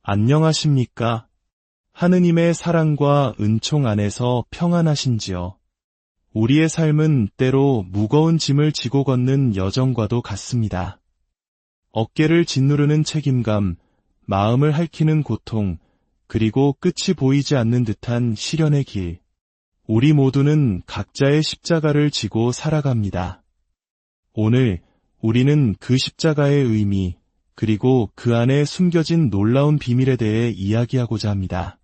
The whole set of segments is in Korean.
안녕하십니까? 하느님의 사랑과 은총 안에서 평안하신지요? 우리의 삶은 때로 무거운 짐을 지고 걷는 여정과도 같습니다. 어깨를 짓누르는 책임감, 마음을 핥히는 고통, 그리고 끝이 보이지 않는 듯한 시련의 길. 우리 모두는 각자의 십자가를 지고 살아갑니다. 오늘 우리는 그 십자가의 의미, 그리고 그 안에 숨겨진 놀라운 비밀에 대해 이야기하고자 합니다.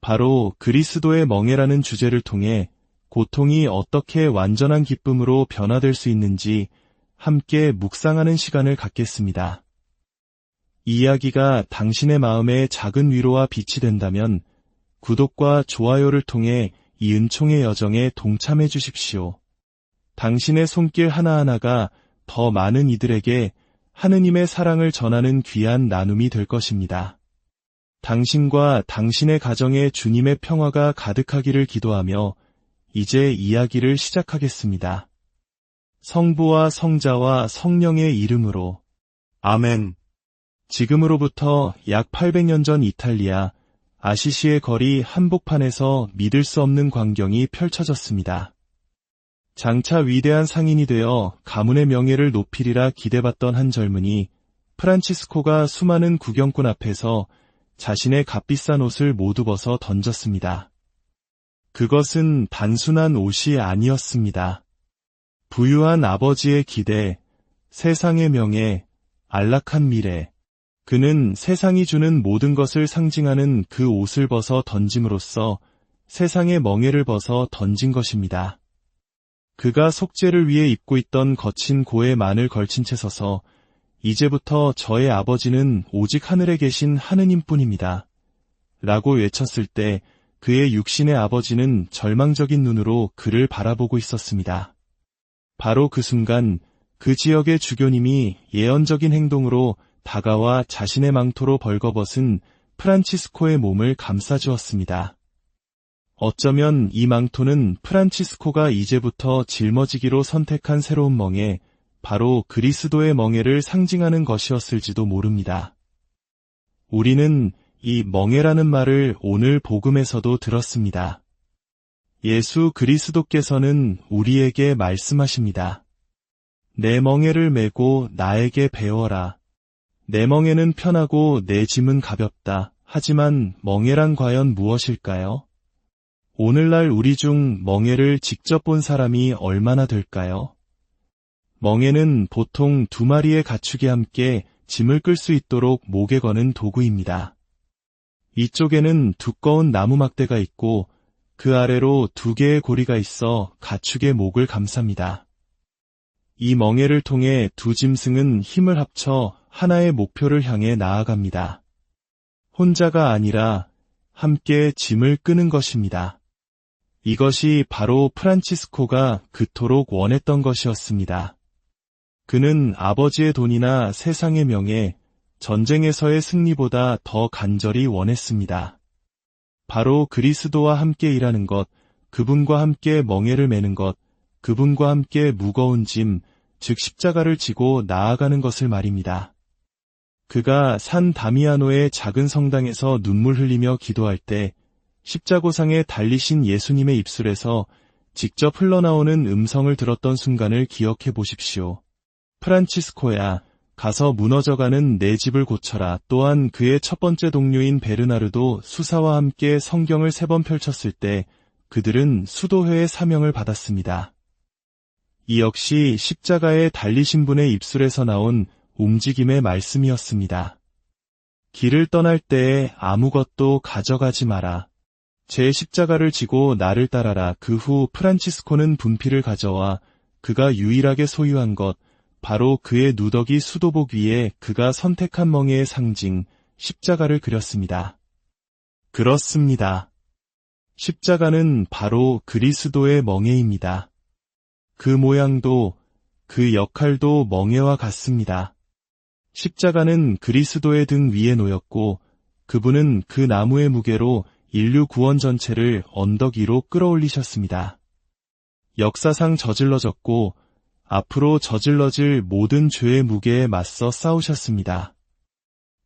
바로 그리스도의 멍에라는 주제를 통해 고통이 어떻게 완전한 기쁨으로 변화될 수 있는지 함께 묵상하는 시간을 갖겠습니다. 이 이야기가 당신의 마음에 작은 위로와 빛이 된다면 구독과 좋아요를 통해 이 은총의 여정에 동참해 주십시오. 당신의 손길 하나하나가 더 많은 이들에게 하느님의 사랑을 전하는 귀한 나눔이 될 것입니다. 당신과 당신의 가정에 주님의 평화가 가득하기를 기도하며 이제 이야기를 시작하겠습니다. 성부와 성자와 성령의 이름으로 아멘. 지금으로부터 약 800년 전 이탈리아 아시시의 거리 한복판에서 믿을 수 없는 광경이 펼쳐졌습니다. 장차 위대한 상인이 되어 가문의 명예를 높이리라 기대받던 한 젊은이 프란치스코가 수많은 구경꾼 앞에서 자신의 값비싼 옷을 모두 벗어 던졌습니다. 그것은 단순한 옷이 아니었습니다. 부유한 아버지의 기대, 세상의 명예, 안락한 미래. 그는 세상이 주는 모든 것을 상징하는 그 옷을 벗어 던짐으로써 세상의 멍에를 벗어 던진 것입니다. 그가 속죄를 위해 입고 있던 거친 고의 만을 걸친 채 서서 이제부터 저의 아버지는 오직 하늘에 계신 하느님뿐입니다. 라고 외쳤을 때 그의 육신의 아버지는 절망적인 눈으로 그를 바라보고 있었습니다. 바로 그 순간 그 지역의 주교님이 예언적인 행동으로 다가와 자신의 망토로 벌거벗은 프란치스코의 몸을 감싸주었습니다. 어쩌면 이 망토는 프란치스코가 이제부터 짊어지기로 선택한 새로운 멍에, 바로 그리스도의 멍에를 상징하는 것이었을지도 모릅니다. 우리는 이 멍에라는 말을 오늘 복음에서도 들었습니다. 예수 그리스도께서는 우리에게 말씀하십니다. 내 멍에를 메고 나에게 배워라. 내 멍에는 편하고 내 짐은 가볍다. 하지만 멍에란 과연 무엇일까요? 오늘날 우리 중 멍에를 직접 본 사람이 얼마나 될까요? 멍에는 보통 2마리의 가축이 함께 짐을 끌 수 있도록 목에 거는 도구입니다. 이쪽에는 두꺼운 나무 막대가 있고 그 아래로 2개의 고리가 있어 가축의 목을 감쌉니다. 이 멍에를 통해 두 짐승은 힘을 합쳐 하나의 목표를 향해 나아갑니다. 혼자가 아니라 함께 짐을 끄는 것입니다. 이것이 바로 프란치스코가 그토록 원했던 것이었습니다. 그는 아버지의 돈이나 세상의 명예, 전쟁에서의 승리보다 더 간절히 원했습니다. 바로 그리스도와 함께 일하는 것, 그분과 함께 멍에를 메는 것, 그분과 함께 무거운 짐, 즉 십자가를 지고 나아가는 것을 말입니다. 그가 산 다미아노의 작은 성당에서 눈물 흘리며 기도할 때 십자고상에 달리신 예수님의 입술에서 직접 흘러나오는 음성을 들었던 순간을 기억해 보십시오. 프란치스코야, 가서 무너져가는 내 집을 고쳐라. 또한 그의 첫 번째 동료인 베르나르도 수사와 함께 성경을 3번 펼쳤을 때 그들은 수도회의 사명을 받았습니다. 이 역시 십자가에 달리신 분의 입술에서 나온 움직임의 말씀이었습니다. 길을 떠날 때에 아무것도 가져가지 마라. 제 십자가를 지고 나를 따라라. 그 후 프란치스코는 분필을 가져와 그가 유일하게 소유한 것, 바로 그의 누더기 수도복 위에 그가 선택한 멍에의 상징, 십자가를 그렸습니다. 그렇습니다. 십자가는 바로 그리스도의 멍에입니다. 그 모양도, 그 역할도 멍에와 같습니다. 십자가는 그리스도의 등 위에 놓였고 그분은 그 나무의 무게로 인류 구원 전체를 언덕 위로 끌어올리셨습니다. 역사상 저질러졌고 앞으로 저질러질 모든 죄의 무게에 맞서 싸우셨습니다.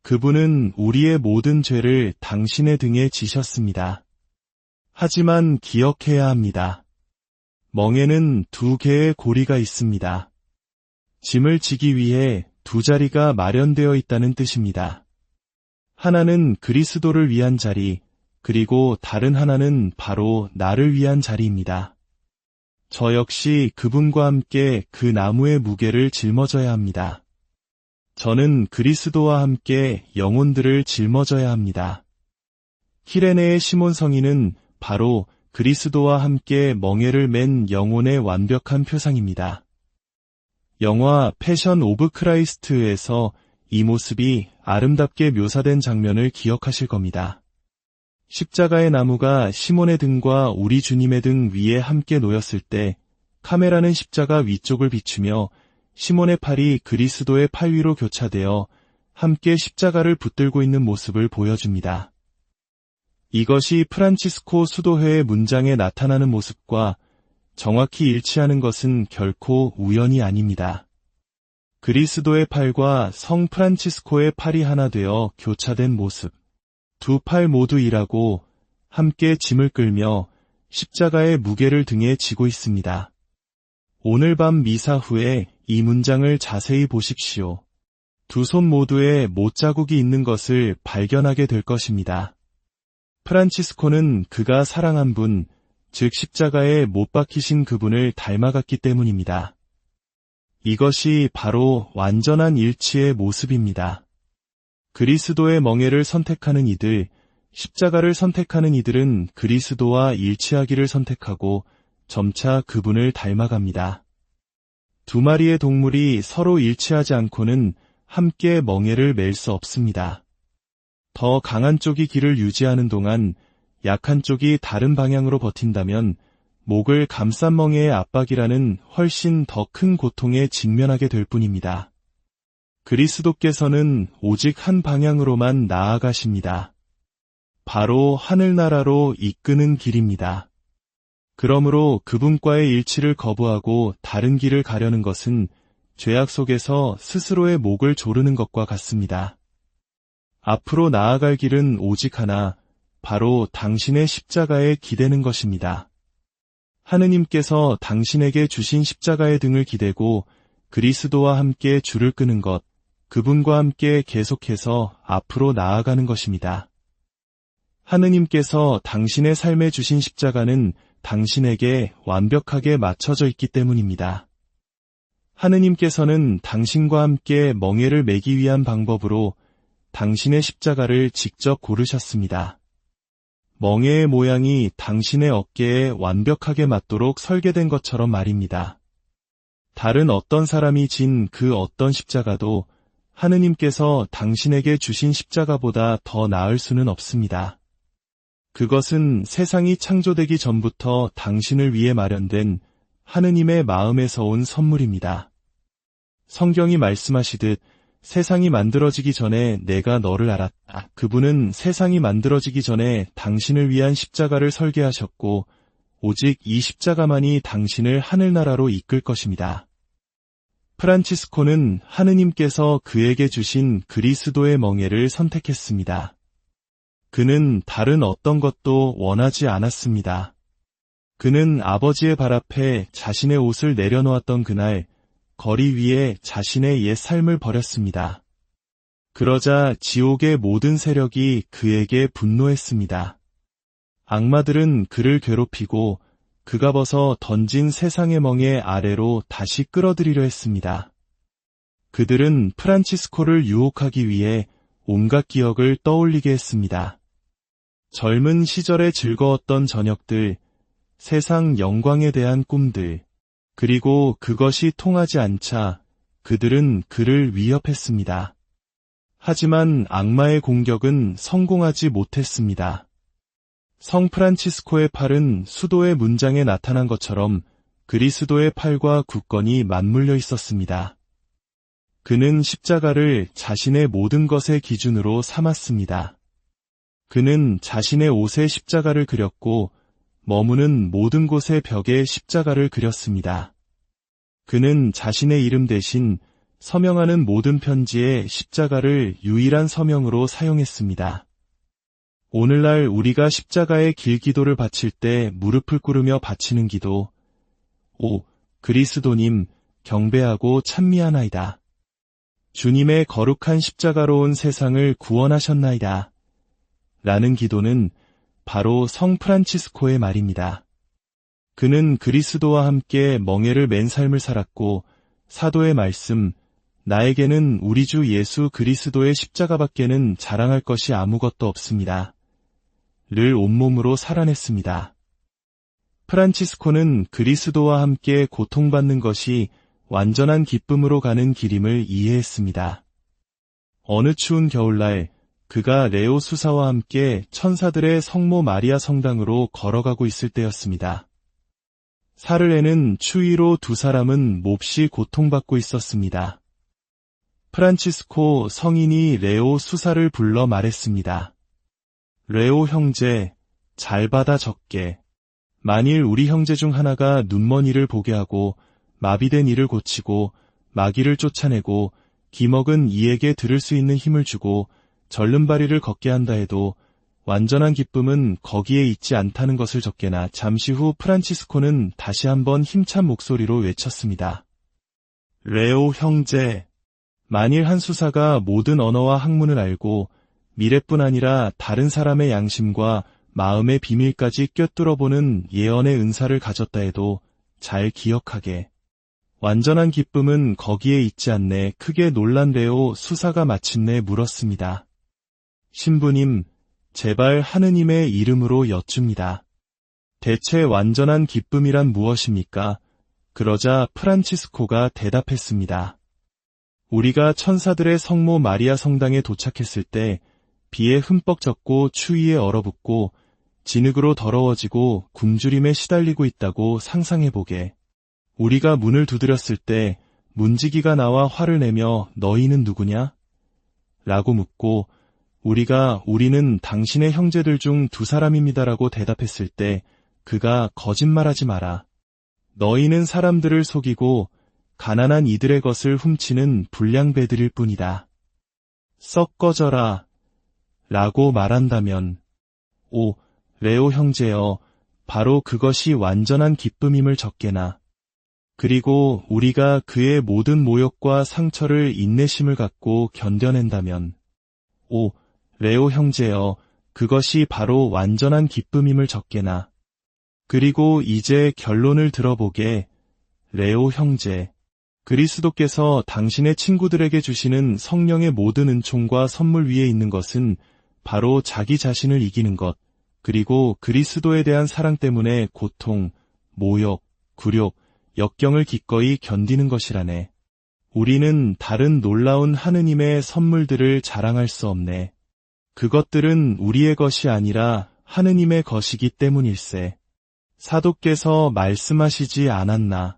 그분은 우리의 모든 죄를 당신의 등에 지셨습니다. 하지만 기억해야 합니다. 멍에는 두 개의 고리가 있습니다. 짐을 지기 위해 두 자리가 마련되어 있다는 뜻입니다. 하나는 그리스도를 위한 자리, 그리고 다른 하나는 바로 나를 위한 자리입니다. 저 역시 그분과 함께 그 나무의 무게를 짊어져야 합니다. 저는 그리스도와 함께 영혼들을 짊어져야 합니다. 키레네의 시몬 성인은 바로 그리스도와 함께 멍에를 맨 영혼의 완벽한 표상입니다. 영화 패션 오브 크라이스트에서 이 모습이 아름답게 묘사된 장면을 기억하실 겁니다. 십자가의 나무가 시몬의 등과 우리 주님의 등 위에 함께 놓였을 때 카메라는 십자가 위쪽을 비추며 시몬의 팔이 그리스도의 팔 위로 교차되어 함께 십자가를 붙들고 있는 모습을 보여줍니다. 이것이 프란치스코 수도회의 문장에 나타나는 모습과 정확히 일치하는 것은 결코 우연이 아닙니다. 그리스도의 팔과 성 프란치스코의 팔이 하나 되어 교차된 모습. 두 팔 모두 일하고 함께 짐을 끌며 십자가의 무게를 등에 지고 있습니다. 오늘 밤 미사 후에 이 문장을 자세히 보십시오. 두 손 모두에 못자국이 있는 것을 발견하게 될 것입니다. 프란치스코는 그가 사랑한 분, 즉 십자가에 못 박히신 그분을 닮아갔기 때문입니다. 이것이 바로 완전한 일치의 모습입니다. 그리스도의 멍에를 선택하는 이들, 십자가를 선택하는 이들은 그리스도와 일치하기를 선택하고 점차 그분을 닮아갑니다. 두 마리의 동물이 서로 일치하지 않고는 함께 멍에를 맬 수 없습니다. 더 강한 쪽이 길을 유지하는 동안 약한 쪽이 다른 방향으로 버틴다면 목을 감싼 멍에의 압박이라는 훨씬 더 큰 고통에 직면하게 될 뿐입니다. 그리스도께서는 오직 한 방향으로만 나아가십니다. 바로 하늘나라로 이끄는 길입니다. 그러므로 그분과의 일치를 거부하고 다른 길을 가려는 것은 죄악 속에서 스스로의 목을 조르는 것과 같습니다. 앞으로 나아갈 길은 오직 하나, 바로 당신의 십자가에 기대는 것입니다. 하느님께서 당신에게 주신 십자가의 등을 기대고 그리스도와 함께 줄을 끄는 것, 그분과 함께 계속해서 앞으로 나아가는 것입니다. 하느님께서 당신의 삶에 주신 십자가는 당신에게 완벽하게 맞춰져 있기 때문입니다. 하느님께서는 당신과 함께 멍에를 매기 위한 방법으로 당신의 십자가를 직접 고르셨습니다. 멍에의 모양이 당신의 어깨에 완벽하게 맞도록 설계된 것처럼 말입니다. 다른 어떤 사람이 진 그 어떤 십자가도 하느님께서 당신에게 주신 십자가보다 더 나을 수는 없습니다. 그것은 세상이 창조되기 전부터 당신을 위해 마련된 하느님의 마음에서 온 선물입니다. 성경이 말씀하시듯 세상이 만들어지기 전에 내가 너를 알았다. 그분은 세상이 만들어지기 전에 당신을 위한 십자가를 설계하셨고 오직 이 십자가만이 당신을 하늘나라로 이끌 것입니다. 프란치스코는 하느님께서 그에게 주신 그리스도의 멍에를 선택했습니다. 그는 다른 어떤 것도 원하지 않았습니다. 그는 아버지의 발 앞에 자신의 옷을 내려놓았던 그날 거리 위에 자신의 옛 삶을 버렸습니다. 그러자 지옥의 모든 세력이 그에게 분노했습니다. 악마들은 그를 괴롭히고 그가 벗어 던진 세상의 멍에 아래로 다시 끌어들이려 했습니다. 그들은 프란치스코를 유혹하기 위해 온갖 기억을 떠올리게 했습니다. 젊은 시절에 즐거웠던 저녁들, 세상 영광에 대한 꿈들, 그리고 그것이 통하지 않자 그들은 그를 위협했습니다. 하지만 악마의 공격은 성공하지 못했습니다. 성 프란치스코의 팔은 수도의 문장에 나타난 것처럼 그리스도의 팔과 굳건히 맞물려 있었습니다. 그는 십자가를 자신의 모든 것의 기준으로 삼았습니다. 그는 자신의 옷에 십자가를 그렸고 머무는 모든 곳의 벽에 십자가를 그렸습니다. 그는 자신의 이름 대신 서명하는 모든 편지에 십자가를 유일한 서명으로 사용했습니다. 오늘날 우리가 십자가의 길 기도를 바칠 때 무릎을 꿇으며 바치는 기도. 오, 그리스도님, 경배하고 찬미하나이다. 주님의 거룩한 십자가로 온 세상을 구원하셨나이다. 라는 기도는 바로 성 프란치스코의 말입니다. 그는 그리스도와 함께 멍에를 맨 삶을 살았고 사도의 말씀, 나에게는 우리 주 예수 그리스도의 십자가밖에는 자랑할 것이 아무것도 없습니다. 를 온몸으로 살아냈습니다. 프란치스코는 그리스도와 함께 고통받는 것이 완전한 기쁨으로 가는 길임을 이해했습니다. 어느 추운 겨울날 그가 레오 수사와 함께 천사들의 성모 마리아 성당으로 걸어가고 있을 때였습니다. 사르에는 추위로 두 사람은 몹시 고통받고 있었습니다. 프란치스코 성인이 레오 수사를 불러 말했습니다. 레오 형제, 잘 받아 적게. 만일 우리 형제 중 하나가 눈먼 이를 보게 하고 마비된 이를 고치고 마귀를 쫓아내고 기먹은 이에게 들을 수 있는 힘을 주고 절름발이를 걷게 한다 해도 완전한 기쁨은 거기에 있지 않다는 것을 적게나. 잠시 후 프란치스코는 다시 한번 힘찬 목소리로 외쳤습니다. 레오 형제, 만일 한 수사가 모든 언어와 학문을 알고 미래뿐 아니라 다른 사람의 양심과 마음의 비밀까지 꿰뚫어보는 예언의 은사를 가졌다 해도 잘 기억하게. 완전한 기쁨은 거기에 있지 않네. 크게 놀란 레오 수사가 마침내 물었습니다. 신부님, 제발 하느님의 이름으로 여쭙니다. 대체 완전한 기쁨이란 무엇입니까? 그러자 프란치스코가 대답했습니다. 우리가 천사들의 성모 마리아 성당에 도착했을 때 비에 흠뻑 젖고 추위에 얼어붙고 진흙으로 더러워지고 굶주림에 시달리고 있다고 상상해보게. 우리가 문을 두드렸을 때 문지기가 나와 화를 내며 너희는 누구냐? 라고 묻고 우리는 당신의 형제들 중 두 사람입니다라고 대답했을 때 그가 거짓말하지 마라. 너희는 사람들을 속이고 가난한 이들의 것을 훔치는 불량배들일 뿐이다. 썩 꺼져라. 라고 말한다면, 오, 레오 형제여, 바로 그것이 완전한 기쁨임을 적게나. 그리고 우리가 그의 모든 모욕과 상처를 인내심을 갖고 견뎌낸다면, 오, 레오 형제여, 그것이 바로 완전한 기쁨임을 적게나. 그리고 이제 결론을 들어보게, 레오 형제. 그리스도께서 당신의 친구들에게 주시는 성령의 모든 은총과 선물 위에 있는 것은 바로 자기 자신을 이기는 것, 그리고 그리스도에 대한 사랑 때문에 고통, 모욕, 굴욕, 역경을 기꺼이 견디는 것이라네. 우리는 다른 놀라운 하느님의 선물들을 자랑할 수 없네. 그것들은 우리의 것이 아니라 하느님의 것이기 때문일세. 사도께서 말씀하시지 않았나?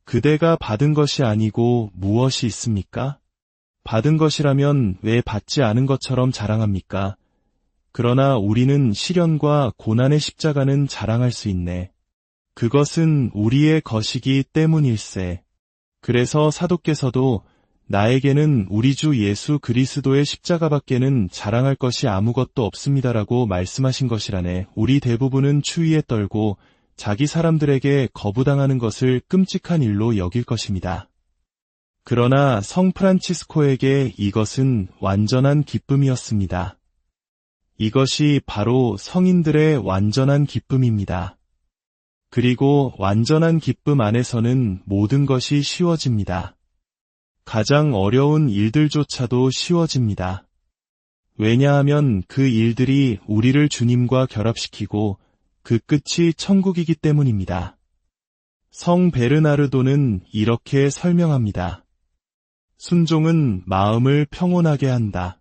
그대가 받은 것이 아니고 무엇이 있습니까? 받은 것이라면 왜 받지 않은 것처럼 자랑합니까? 그러나 우리는 시련과 고난의 십자가는 자랑할 수 있네. 그것은 우리의 것이기 때문일세. 그래서 사도께서도 나에게는 우리 주 예수 그리스도의 십자가밖에는 자랑할 것이 아무것도 없습니다라고 말씀하신 것이라네. 우리 대부분은 추위에 떨고 자기 사람들에게 거부당하는 것을 끔찍한 일로 여길 것입니다. 그러나 성 프란치스코에게 이것은 완전한 기쁨이었습니다. 이것이 바로 성인들의 완전한 기쁨입니다. 그리고 완전한 기쁨 안에서는 모든 것이 쉬워집니다. 가장 어려운 일들조차도 쉬워집니다. 왜냐하면 그 일들이 우리를 주님과 결합시키고 그 끝이 천국이기 때문입니다. 성 베르나르도는 이렇게 설명합니다. 순종은 마음을 평온하게 한다.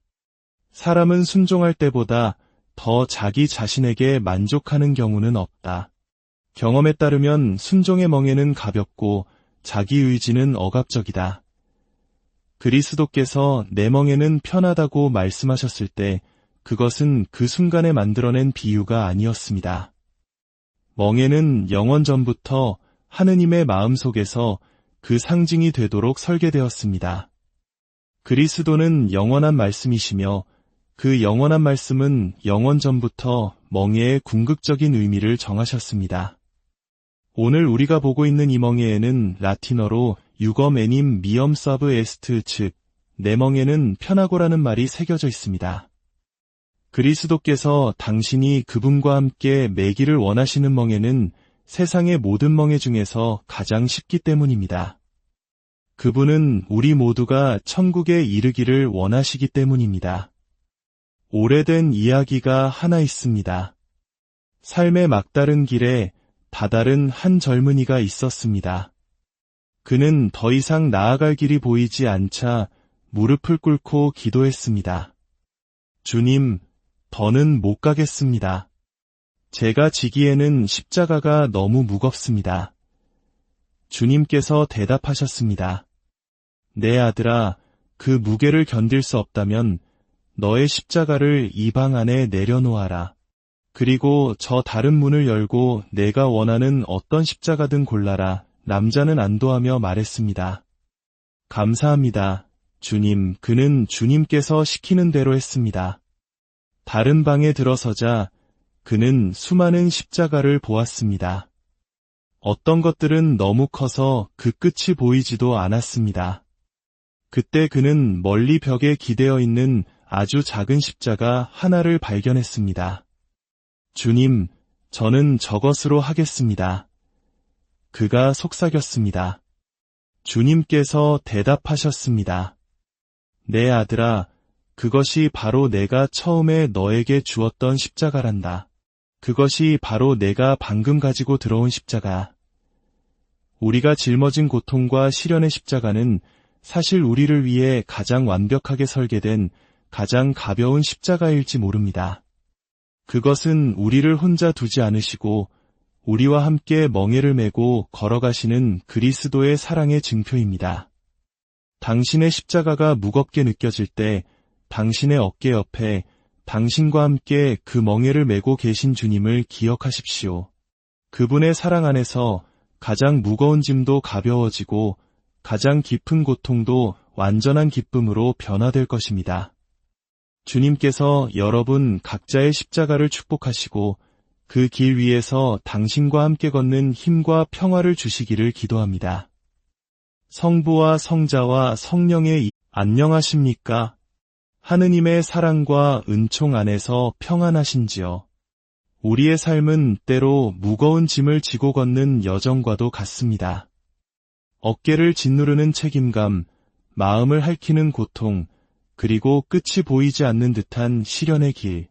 사람은 순종할 때보다 더 자기 자신에게 만족하는 경우는 없다. 경험에 따르면 순종의 멍에는 가볍고 자기 의지는 억압적이다. 그리스도께서 내 멍에는 편하다고 말씀하셨을 때 그것은 그 순간에 만들어낸 비유가 아니었습니다. 멍에는 영원 전부터 하느님의 마음속에서 그 상징이 되도록 설계되었습니다. 그리스도는 영원한 말씀이시며 그 영원한 말씀은 영원 전부터 멍에의 궁극적인 의미를 정하셨습니다. 오늘 우리가 보고 있는 이 멍에에는 라틴어로 유검 에님 미엄 사브 에스트, 즉 내 멍에는 편하고라는 말이 새겨져 있습니다. 그리스도께서 당신이 그분과 함께 매기를 원하시는 멍에는 세상의 모든 멍에 중에서 가장 쉽기 때문입니다. 그분은 우리 모두가 천국에 이르기를 원하시기 때문입니다. 오래된 이야기가 하나 있습니다. 삶의 막다른 길에 다다른 한 젊은이가 있었습니다. 그는 더 이상 나아갈 길이 보이지 않자 무릎을 꿇고 기도했습니다. 주님, 더는 못 가겠습니다. 제가 지기에는 십자가가 너무 무겁습니다. 주님께서 대답하셨습니다. 내 아들아, 그 무게를 견딜 수 없다면 너의 십자가를 이 방 안에 내려놓아라. 그리고 저 다른 문을 열고 내가 원하는 어떤 십자가든 골라라. 남자는 안도하며 말했습니다. 감사합니다, 주님. 그는 주님께서 시키는 대로 했습니다. 다른 방에 들어서자 그는 수많은 십자가를 보았습니다. 어떤 것들은 너무 커서 그 끝이 보이지도 않았습니다. 그때 그는 멀리 벽에 기대어 있는 아주 작은 십자가 하나를 발견했습니다. 주님, 저는 저것으로 하겠습니다. 그가 속삭였습니다. 주님께서 대답하셨습니다. 내 아들아, 그것이 바로 내가 처음에 너에게 주었던 십자가란다. 그것이 바로 내가 방금 가지고 들어온 십자가. 우리가 짊어진 고통과 시련의 십자가는 사실 우리를 위해 가장 완벽하게 설계된 가장 가벼운 십자가일지 모릅니다. 그것은 우리를 혼자 두지 않으시고 우리와 함께 멍에를 메고 걸어가시는 그리스도의 사랑의 증표입니다. 당신의 십자가가 무겁게 느껴질 때 당신의 어깨 옆에 당신과 함께 그 멍에를 메고 계신 주님을 기억하십시오. 그분의 사랑 안에서 가장 무거운 짐도 가벼워지고 가장 깊은 고통도 완전한 기쁨으로 변화될 것입니다. 주님께서 여러분 각자의 십자가를 축복하시고 그 길 위에서 당신과 함께 걷는 힘과 평화를 주시기를 기도합니다. 성부와 성자와 성령의 안녕하십니까? 하느님의 사랑과 은총 안에서 평안하신지요? 우리의 삶은 때로 무거운 짐을 지고 걷는 여정과도 같습니다. 어깨를 짓누르는 책임감, 마음을 핥히는 고통, 그리고 끝이 보이지 않는 듯한 시련의 길.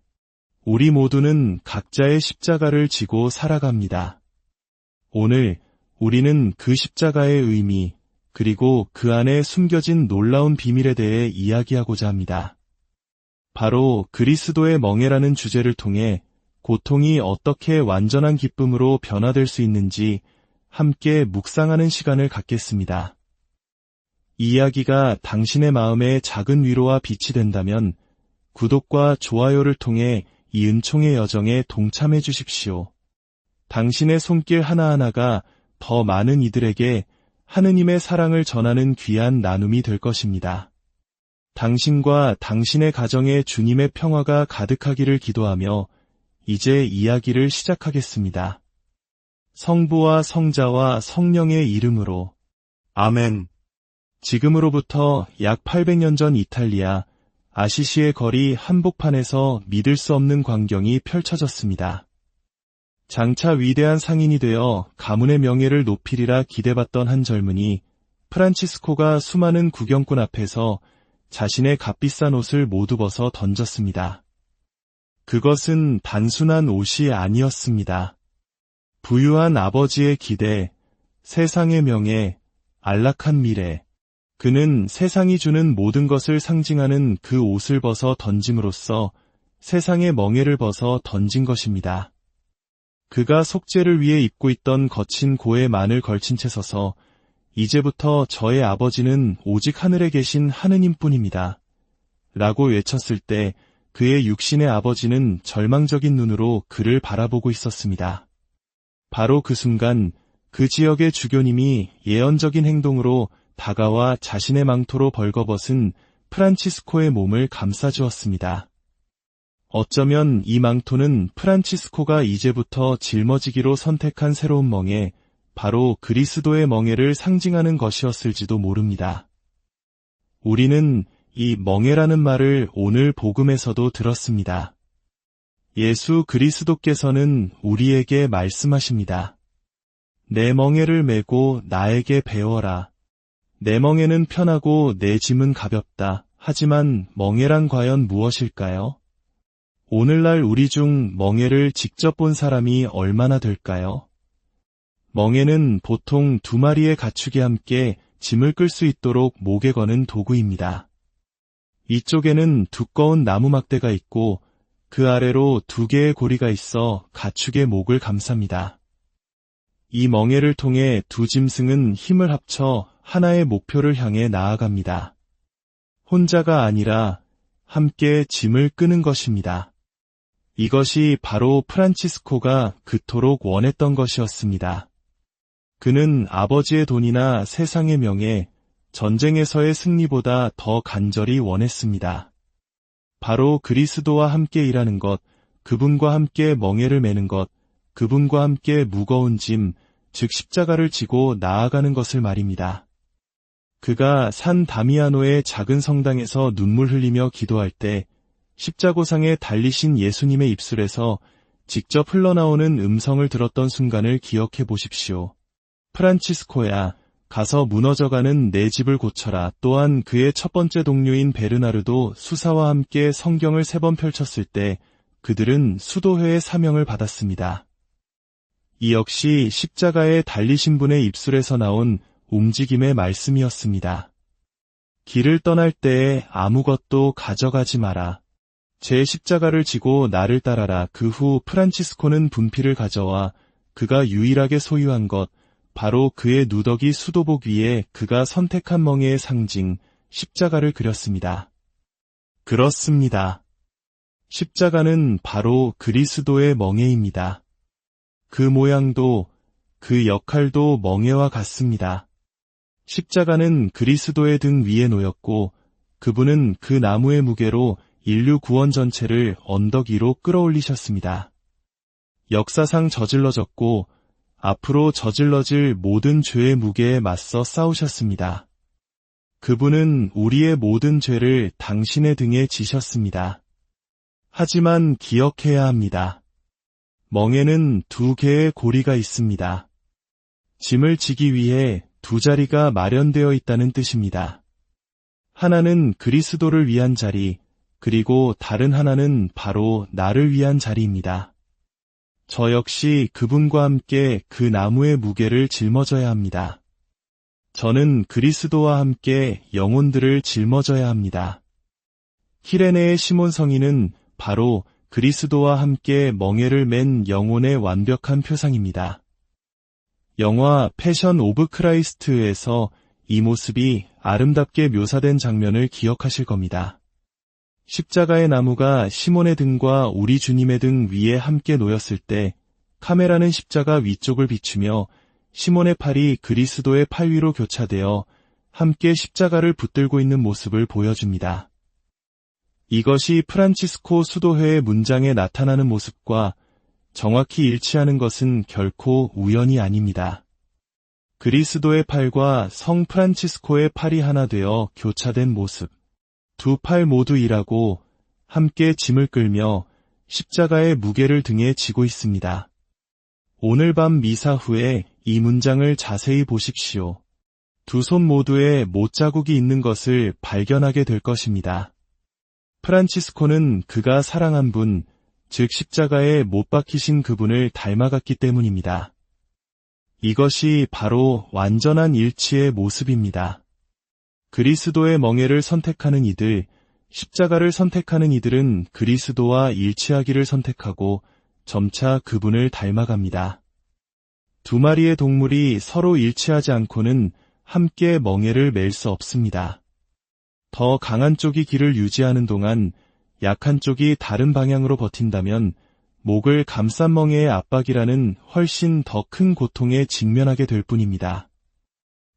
우리 모두는 각자의 십자가를 지고 살아갑니다. 오늘 우리는 그 십자가의 의미, 그리고 그 안에 숨겨진 놀라운 비밀에 대해 이야기하고자 합니다. 바로 그리스도의 멍에라는 주제를 통해 고통이 어떻게 완전한 기쁨으로 변화될 수 있는지 함께 묵상하는 시간을 갖겠습니다. 이 이야기가 당신의 마음에 작은 위로와 빛이 된다면 구독과 좋아요를 통해 이 은총의 여정에 동참해 주십시오. 당신의 손길 하나하나가 더 많은 이들에게 하느님의 사랑을 전하는 귀한 나눔이 될 것입니다. 당신과 당신의 가정에 주님의 평화가 가득하기를 기도하며 이제 이야기를 시작하겠습니다. 성부와 성자와 성령의 이름으로 아멘. 지금으로부터 약 800년 전 이탈리아 아시시의 거리 한복판에서 믿을 수 없는 광경이 펼쳐졌습니다. 장차 위대한 상인이 되어 가문의 명예를 높이리라 기대받던 한 젊은이 프란치스코가 수많은 구경꾼 앞에서 자신의 값비싼 옷을 모두 벗어 던졌습니다. 그것은 단순한 옷이 아니었습니다. 부유한 아버지의 기대, 세상의 명예, 안락한 미래. 그는 세상이 주는 모든 것을 상징하는 그 옷을 벗어 던짐으로써 세상의 멍에를 벗어 던진 것입니다. 그가 속죄를 위해 입고 있던 거친 고에 만을 걸친 채 서서 이제부터 저의 아버지는 오직 하늘에 계신 하느님뿐입니다. 라고 외쳤을 때 그의 육신의 아버지는 절망적인 눈으로 그를 바라보고 있었습니다. 바로 그 순간 그 지역의 주교님이 예언적인 행동으로 다가와 자신의 망토로 벌거벗은 프란치스코의 몸을 감싸주었습니다. 어쩌면 이 망토는 프란치스코가 이제부터 짊어지기로 선택한 새로운 멍에, 바로 그리스도의 멍에를 상징하는 것이었을지도 모릅니다. 우리는 이 멍에라는 말을 오늘 복음에서도 들었습니다. 예수 그리스도께서는 우리에게 말씀하십니다. 내 멍에를 메고 나에게 배워라. 내 멍에는 편하고 내 짐은 가볍다. 하지만 멍에란 과연 무엇일까요? 오늘날 우리 중 멍에를 직접 본 사람이 얼마나 될까요? 멍에는 보통 2마리의 가축이 함께 짐을 끌 수 있도록 목에 거는 도구입니다. 이쪽에는 두꺼운 나무 막대가 있고 그 아래로 2개의 고리가 있어 가축의 목을 감쌉니다. 이 멍에를 통해 두 짐승은 힘을 합쳐 하나의 목표를 향해 나아갑니다. 혼자가 아니라 함께 짐을 끄는 것입니다. 이것이 바로 프란치스코가 그토록 원했던 것이었습니다. 그는 아버지의 돈이나 세상의 명예, 전쟁에서의 승리보다 더 간절히 원했습니다. 바로 그리스도와 함께 일하는 것, 그분과 함께 멍에를 메는 것, 그분과 함께 무거운 짐, 즉 십자가를 지고 나아가는 것을 말입니다. 그가 산 다미아노의 작은 성당에서 눈물 흘리며 기도할 때 십자고상에 달리신 예수님의 입술에서 직접 흘러나오는 음성을 들었던 순간을 기억해 보십시오. 프란치스코야, 가서 무너져가는 내 집을 고쳐라. 또한 그의 첫 번째 동료인 베르나르도 수사와 함께 성경을 3번 펼쳤을 때 그들은 수도회의 사명을 받았습니다. 이 역시 십자가에 달리신 분의 입술에서 나온 움직임의 말씀이었습니다. 길을 떠날 때에 아무것도 가져가지 마라. 제 십자가를 지고 나를 따라라. 그 후 프란치스코는 분필을 가져와 그가 유일하게 소유한 것, 바로 그의 누더기 수도복 위에 그가 선택한 멍에의 상징, 십자가를 그렸습니다. 그렇습니다. 십자가는 바로 그리스도의 멍에입니다. 그 모양도, 그 역할도 멍에와 같습니다. 십자가는 그리스도의 등 위에 놓였고, 그분은 그 나무의 무게로 인류 구원 전체를 언덕 위로 끌어올리셨습니다. 역사상 저질러졌고, 앞으로 저질러질 모든 죄의 무게에 맞서 싸우셨습니다. 그분은 우리의 모든 죄를 당신의 등에 지셨습니다. 하지만 기억해야 합니다. 멍에는 2개의 고리가 있습니다. 짐을 지기 위해 2자리가 마련되어 있다는 뜻입니다. 하나는 그리스도를 위한 자리, 그리고 다른 하나는 바로 나를 위한 자리입니다. 저 역시 그분과 함께 그 나무의 무게를 짊어져야 합니다. 저는 그리스도와 함께 영혼들을 짊어져야 합니다. 키레네의 시몬 성인은 바로 그리스도와 함께 멍에를 맨 영혼의 완벽한 표상입니다. 영화 패션 오브 크라이스트에서 이 모습이 아름답게 묘사된 장면을 기억하실 겁니다. 십자가의 나무가 시몬의 등과 우리 주님의 등 위에 함께 놓였을 때 카메라는 십자가 위쪽을 비추며 시몬의 팔이 그리스도의 팔 위로 교차되어 함께 십자가를 붙들고 있는 모습을 보여줍니다. 이것이 프란치스코 수도회의 문장에 나타나는 모습과 정확히 일치하는 것은 결코 우연이 아닙니다. 그리스도의 팔과 성 프란치스코의 팔이 하나 되어 교차된 모습. 2 팔 모두 일하고 함께 짐을 끌며 십자가의 무게를 등에 지고 있습니다. 오늘 밤 미사 후에 이 문장을 자세히 보십시오. 2 손 모두에 못자국이 있는 것을 발견하게 될 것입니다. 프란치스코는 그가 사랑한 분, 즉 십자가에 못 박히신 그분을 닮아갔기 때문입니다. 이것이 바로 완전한 일치의 모습입니다. 그리스도의 멍에를 선택하는 이들, 십자가를 선택하는 이들은 그리스도와 일치하기를 선택하고 점차 그분을 닮아갑니다. 2마리의 동물이 서로 일치하지 않고는 함께 멍에를 맬 수 없습니다. 더 강한 쪽이 길을 유지하는 동안 약한 쪽이 다른 방향으로 버틴다면 목을 감싼 멍에의 압박이라는 훨씬 더 큰 고통에 직면하게 될 뿐입니다.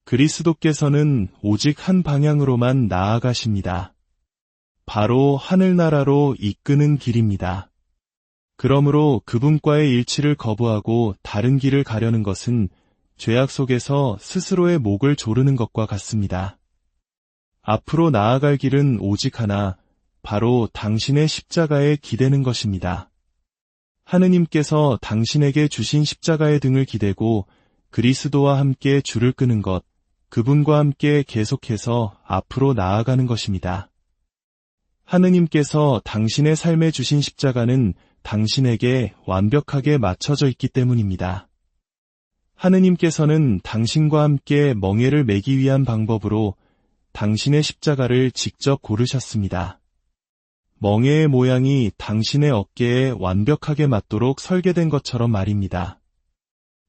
그리스도께서는 오직 한 방향으로만 나아가십니다. 바로 하늘나라로 이끄는 길입니다. 그러므로 그분과의 일치를 거부하고 다른 길을 가려는 것은 죄악 속에서 스스로의 목을 조르는 것과 같습니다. 앞으로 나아갈 길은 오직 하나, 바로 당신의 십자가에 기대는 것입니다. 하느님께서 당신에게 주신 십자가의 등을 기대고 그리스도와 함께 줄을 끄는 것, 그분과 함께 계속해서 앞으로 나아가는 것입니다. 하느님께서 당신의 삶에 주신 십자가는 당신에게 완벽하게 맞춰져 있기 때문입니다. 하느님께서는 당신과 함께 멍에를 매기 위한 방법으로 당신의 십자가를 직접 고르셨습니다. 멍에의 모양이 당신의 어깨에 완벽하게 맞도록 설계된 것처럼 말입니다.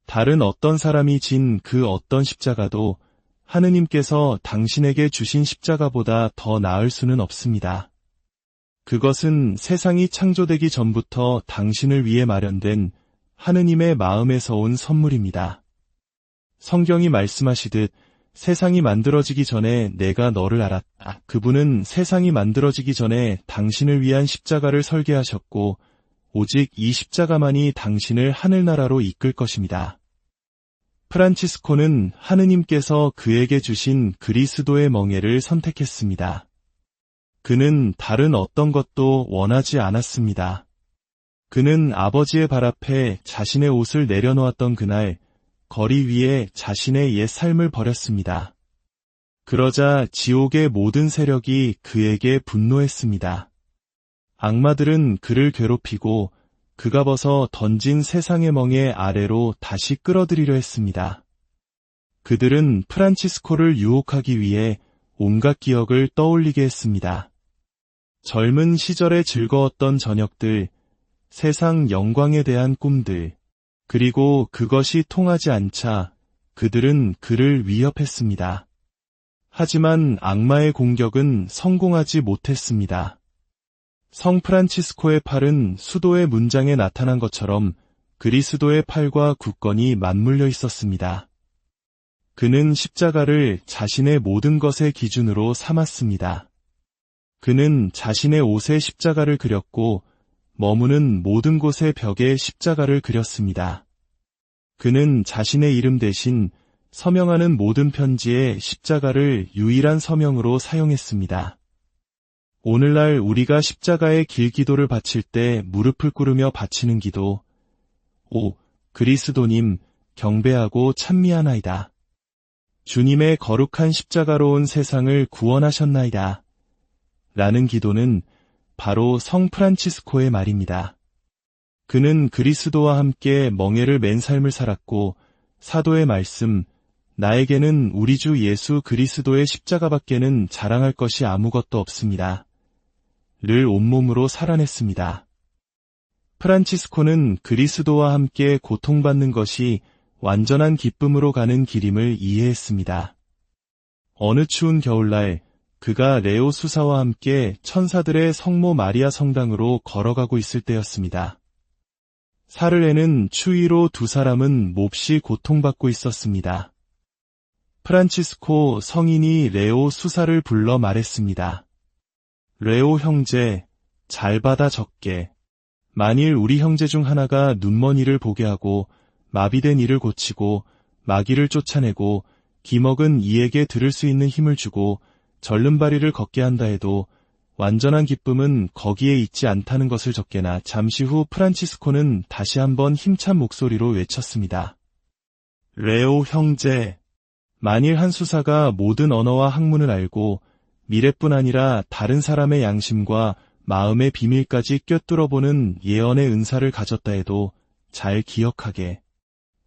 다른 어떤 사람이 진 그 어떤 십자가도 하느님께서 당신에게 주신 십자가보다 더 나을 수는 없습니다. 그것은 세상이 창조되기 전부터 당신을 위해 마련된 하느님의 마음에서 온 선물입니다. 성경이 말씀하시듯 세상이 만들어지기 전에 내가 너를 알았다. 그분은 세상이 만들어지기 전에 당신을 위한 십자가를 설계하셨고 오직 이 십자가만이 당신을 하늘나라로 이끌 것입니다. 프란치스코는 하느님께서 그에게 주신 그리스도의 멍에를 선택했습니다. 그는 다른 어떤 것도 원하지 않았습니다. 그는 아버지의 발 앞에 자신의 옷을 내려놓았던 그날 거리 위에 자신의 옛 삶을 버렸습니다. 그러자 지옥의 모든 세력이 그에게 분노했습니다. 악마들은 그를 괴롭히고 그가 벗어 던진 세상의 멍에 아래로 다시 끌어들이려 했습니다. 그들은 프란치스코를 유혹하기 위해 온갖 기억을 떠올리게 했습니다. 젊은 시절에 즐거웠던 저녁들, 세상 영광에 대한 꿈들, 그리고 그것이 통하지 않자 그들은 그를 위협했습니다. 하지만 악마의 공격은 성공하지 못했습니다. 성 프란치스코의 팔은 수도의 문장에 나타난 것처럼 그리스도의 팔과 굳건히 맞물려 있었습니다. 그는 십자가를 자신의 모든 것의 기준으로 삼았습니다. 그는 자신의 옷에 십자가를 그렸고 머무는 모든 곳의 벽에 십자가를 그렸습니다. 그는 자신의 이름 대신 서명하는 모든 편지에 십자가를 유일한 서명으로 사용했습니다. 오늘날 우리가 십자가의 길기도를 바칠 때 무릎을 꿇으며 바치는 기도, 오 그리스도님 경배하고 찬미하나이다. 주님의 거룩한 십자가로 온 세상을 구원하셨나이다. 라는 기도는 바로 성 프란치스코의 말입니다. 그는 그리스도와 함께 멍에를 맨 삶을 살았고 사도의 말씀, 나에게는 우리 주 예수 그리스도의 십자가밖에는 자랑할 것이 아무것도 없습니다. 를 온몸으로 살아냈습니다. 프란치스코는 그리스도와 함께 고통받는 것이 완전한 기쁨으로 가는 길임을 이해했습니다. 어느 추운 겨울날 그가 레오 수사와 함께 천사들의 성모 마리아 성당으로 걸어가고 있을 때였습니다. 사르에는 추위로 두 사람은 몹시 고통받고 있었습니다. 프란치스코 성인이 레오 수사를 불러 말했습니다. 레오 형제, 잘 받아 적게. 만일 우리 형제 중 하나가 눈먼 이를 보게 하고 마비된 이를 고치고 마귀를 쫓아내고 기먹은 이에게 들을 수 있는 힘을 주고 절름발이를 걷게 한다 해도 완전한 기쁨은 거기에 있지 않다는 것을 적게나. 잠시 후 프란치스코는 다시 한번 힘찬 목소리로 외쳤습니다. 레오 형제, 만일 한 수사가 모든 언어와 학문을 알고 미래뿐 아니라 다른 사람의 양심과 마음의 비밀까지 꿰뚫어보는 예언의 은사를 가졌다 해도 잘 기억하게.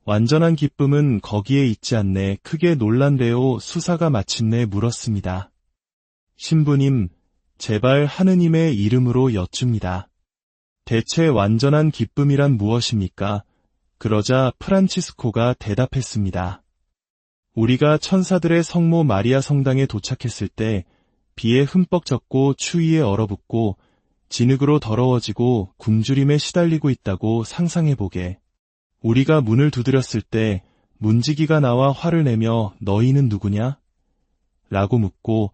완전한 기쁨은 거기에 있지 않네. 크게 놀란 레오 수사가 마침내 물었습니다. 신부님, 제발 하느님의 이름으로 여쭙니다. 대체 완전한 기쁨이란 무엇입니까? 그러자 프란치스코가 대답했습니다. 우리가 천사들의 성모 마리아 성당에 도착했을 때 비에 흠뻑 젖고 추위에 얼어붙고 진흙으로 더러워지고 굶주림에 시달리고 있다고 상상해보게. 우리가 문을 두드렸을 때 문지기가 나와 화를 내며 너희는 누구냐? 라고 묻고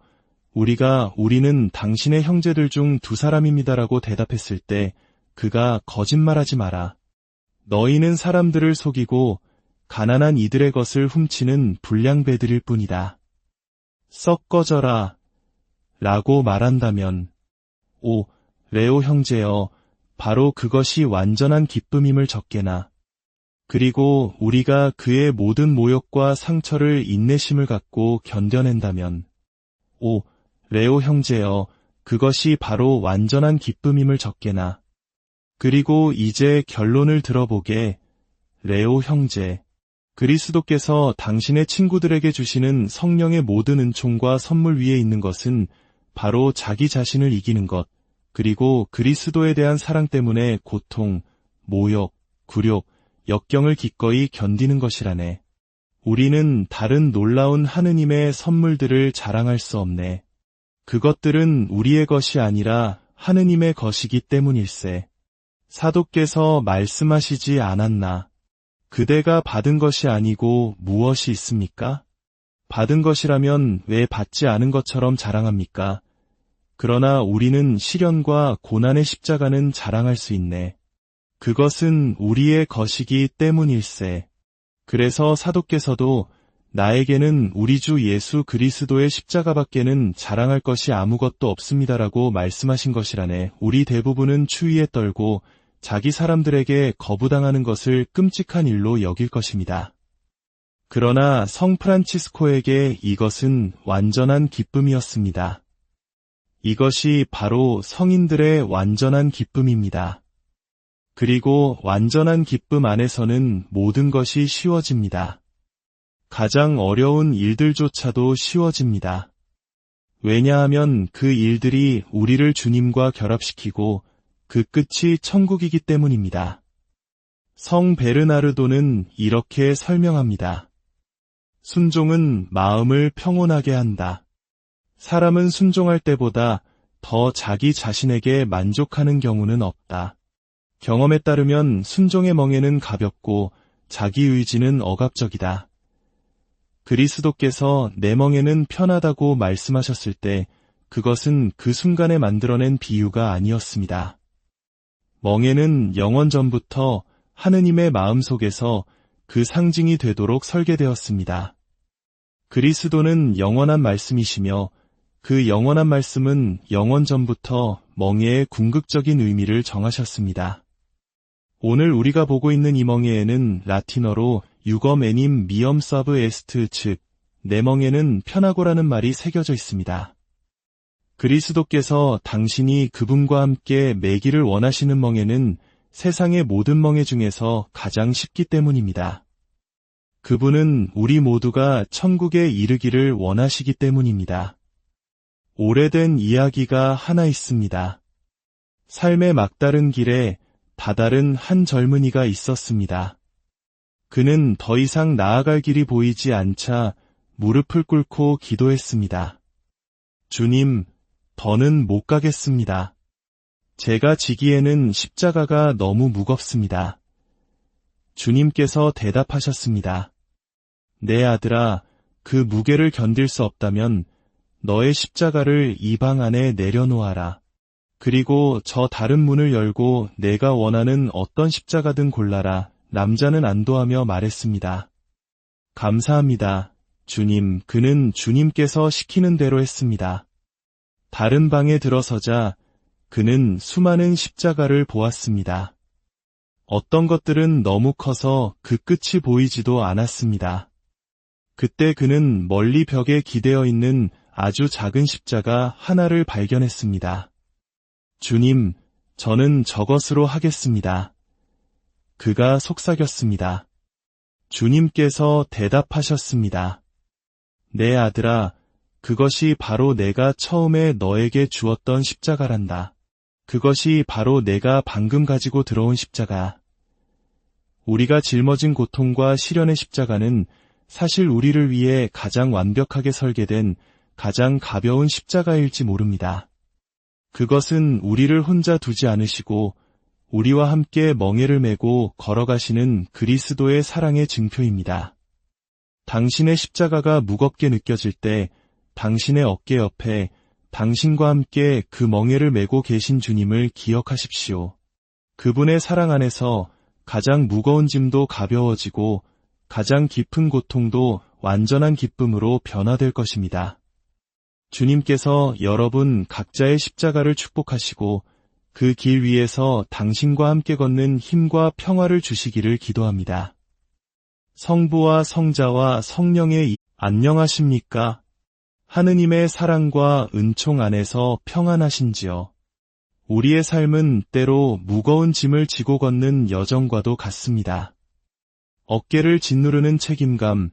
우리는 당신의 형제들 중 2사람입니다라고 대답했을 때 그가 거짓말하지 마라. 너희는 사람들을 속이고 가난한 이들의 것을 훔치는 불량배들일 뿐이다. 썩 꺼져라 라고 말한다면, 오, 레오 형제여, 바로 그것이 완전한 기쁨임을 적게나. 그리고 우리가 그의 모든 모욕과 상처를 인내심을 갖고 견뎌낸다면, 오, 레오 형제여, 그것이 바로 완전한 기쁨임을 적게나. 그리고 이제 결론을 들어보게, 레오 형제. 그리스도께서 당신의 친구들에게 주시는 성령의 모든 은총과 선물 위에 있는 것은 바로 자기 자신을 이기는 것, 그리고 그리스도에 대한 사랑 때문에 고통, 모욕, 굴욕, 역경을 기꺼이 견디는 것이라네. 우리는 다른 놀라운 하느님의 선물들을 자랑할 수 없네. 그것들은 우리의 것이 아니라 하느님의 것이기 때문일세. 사도께서 말씀하시지 않았나? 그대가 받은 것이 아니고 무엇이 있습니까? 받은 것이라면 왜 받지 않은 것처럼 자랑합니까? 그러나 우리는 시련과 고난의 십자가는 자랑할 수 있네. 그것은 우리의 것이기 때문일세. 그래서 사도께서도 나에게는 우리 주 예수 그리스도의 십자가밖에는 자랑할 것이 아무것도 없습니다라고 말씀하신 것이라네. 우리 대부분은 추위에 떨고 자기 사람들에게 거부당하는 것을 끔찍한 일로 여길 것입니다. 그러나 성 프란치스코에게 이것은 완전한 기쁨이었습니다. 이것이 바로 성인들의 완전한 기쁨입니다. 그리고 완전한 기쁨 안에서는 모든 것이 쉬워집니다. 가장 어려운 일들조차도 쉬워집니다. 왜냐하면 그 일들이 우리를 주님과 결합시키고 그 끝이 천국이기 때문입니다. 성 베르나르도는 이렇게 설명합니다. 순종은 마음을 평온하게 한다. 사람은 순종할 때보다 더 자기 자신에게 만족하는 경우는 없다. 경험에 따르면 순종의 멍에는 가볍고 자기 의지는 억압적이다. 그리스도께서 내 멍에는 편하다고 말씀하셨을 때 그것은 그 순간에 만들어낸 비유가 아니었습니다. 멍에는 영원 전부터 하느님의 마음속에서 그 상징이 되도록 설계되었습니다. 그리스도는 영원한 말씀이시며 그 영원한 말씀은 영원 전부터 멍에의 궁극적인 의미를 정하셨습니다. 오늘 우리가 보고 있는 이 멍에에는 라틴어로 유검 에님 미엄 사브 에스트 즉 내 멍에는 편하고라는 말이 새겨져 있습니다. 그리스도께서 당신이 그분과 함께 매기를 원하시는 멍에는 세상의 모든 멍에 중에서 가장 쉽기 때문입니다. 그분은 우리 모두가 천국에 이르기를 원하시기 때문입니다. 오래된 이야기가 하나 있습니다. 삶의 막다른 길에 다다른 한 젊은이가 있었습니다. 그는 더 이상 나아갈 길이 보이지 않자 무릎을 꿇고 기도했습니다. 주님, 더는 못 가겠습니다. 제가 지기에는 십자가가 너무 무겁습니다. 주님께서 대답하셨습니다. 내 아들아, 그 무게를 견딜 수 없다면 너의 십자가를 이 방 안에 내려놓아라. 그리고 저 다른 문을 열고 내가 원하는 어떤 십자가든 골라라. 남자는 안도하며 말했습니다. 감사합니다. 주님, 그는 주님께서 시키는 대로 했습니다. 다른 방에 들어서자 그는 수많은 십자가를 보았습니다. 어떤 것들은 너무 커서 그 끝이 보이지도 않았습니다. 그때 그는 멀리 벽에 기대어 있는 아주 작은 십자가 하나를 발견했습니다. 주님, 저는 저것으로 하겠습니다. 그가 속삭였습니다. 주님께서 대답하셨습니다. 내 아들아, 그것이 바로 내가 처음에 너에게 주었던 십자가란다. 그것이 바로 내가 방금 가지고 들어온 십자가. 우리가 짊어진 고통과 시련의 십자가는 사실 우리를 위해 가장 완벽하게 설계된 가장 가벼운 십자가일지 모릅니다. 그것은 우리를 혼자 두지 않으시고 우리와 함께 멍에를 메고 걸어가시는 그리스도의 사랑의 증표입니다. 당신의 십자가가 무겁게 느껴질 때 당신의 어깨 옆에 당신과 함께 그 멍에를 메고 계신 주님을 기억하십시오. 그분의 사랑 안에서 가장 무거운 짐도 가벼워지고 가장 깊은 고통도 완전한 기쁨으로 변화될 것입니다. 주님께서 여러분 각자의 십자가를 축복하시고 그 길 위에서 당신과 함께 걷는 힘과 평화를 주시기를 기도합니다. 성부와 성자와 성령의 안녕하십니까? 하느님의 사랑과 은총 안에서 평안하신지요? 우리의 삶은 때로 무거운 짐을 지고 걷는 여정과도 같습니다. 어깨를 짓누르는 책임감,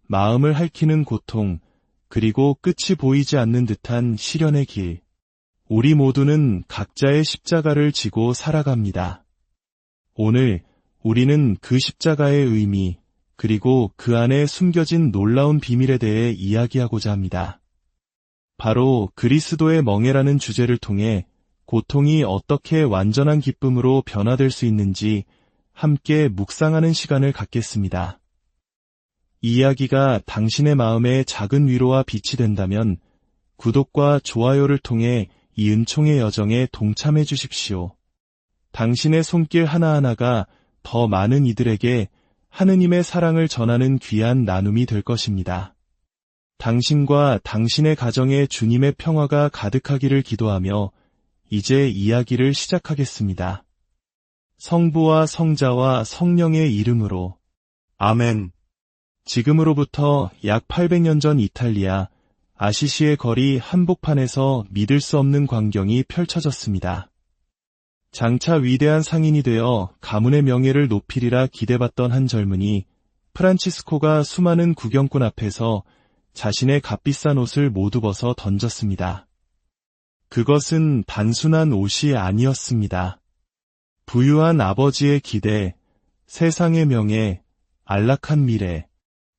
마음을 핥히는 고통, 그리고 끝이 보이지 않는 듯한 시련의 길. 우리 모두는 각자의 십자가를 지고 살아갑니다. 오늘 우리는 그 십자가의 의미, 그리고 그 안에 숨겨진 놀라운 비밀에 대해 이야기하고자 합니다. 바로 그리스도의 멍에라는 주제를 통해 고통이 어떻게 완전한 기쁨으로 변화될 수 있는지 함께 묵상하는 시간을 갖겠습니다. 이 이야기가 당신의 마음에 작은 위로와 빛이 된다면 구독과 좋아요를 통해 이 은총의 여정에 동참해 주십시오. 당신의 손길 하나하나가 더 많은 이들에게 하느님의 사랑을 전하는 귀한 나눔이 될 것입니다. 당신과 당신의 가정에 주님의 평화가 가득하기를 기도하며 이제 이야기를 시작하겠습니다. 성부와 성자와 성령의 이름으로 아멘. 지금으로부터 약 800년 전 이탈리아 아시시의 거리 한복판에서 믿을 수 없는 광경이 펼쳐졌습니다. 장차 위대한 상인이 되어 가문의 명예를 높이리라 기대받던 한 젊은이 프란치스코가 수많은 구경꾼 앞에서 자신의 값비싼 옷을 모두 벗어 던졌습니다. 그것은 단순한 옷이 아니었습니다. 부유한 아버지의 기대, 세상의 명예, 안락한 미래.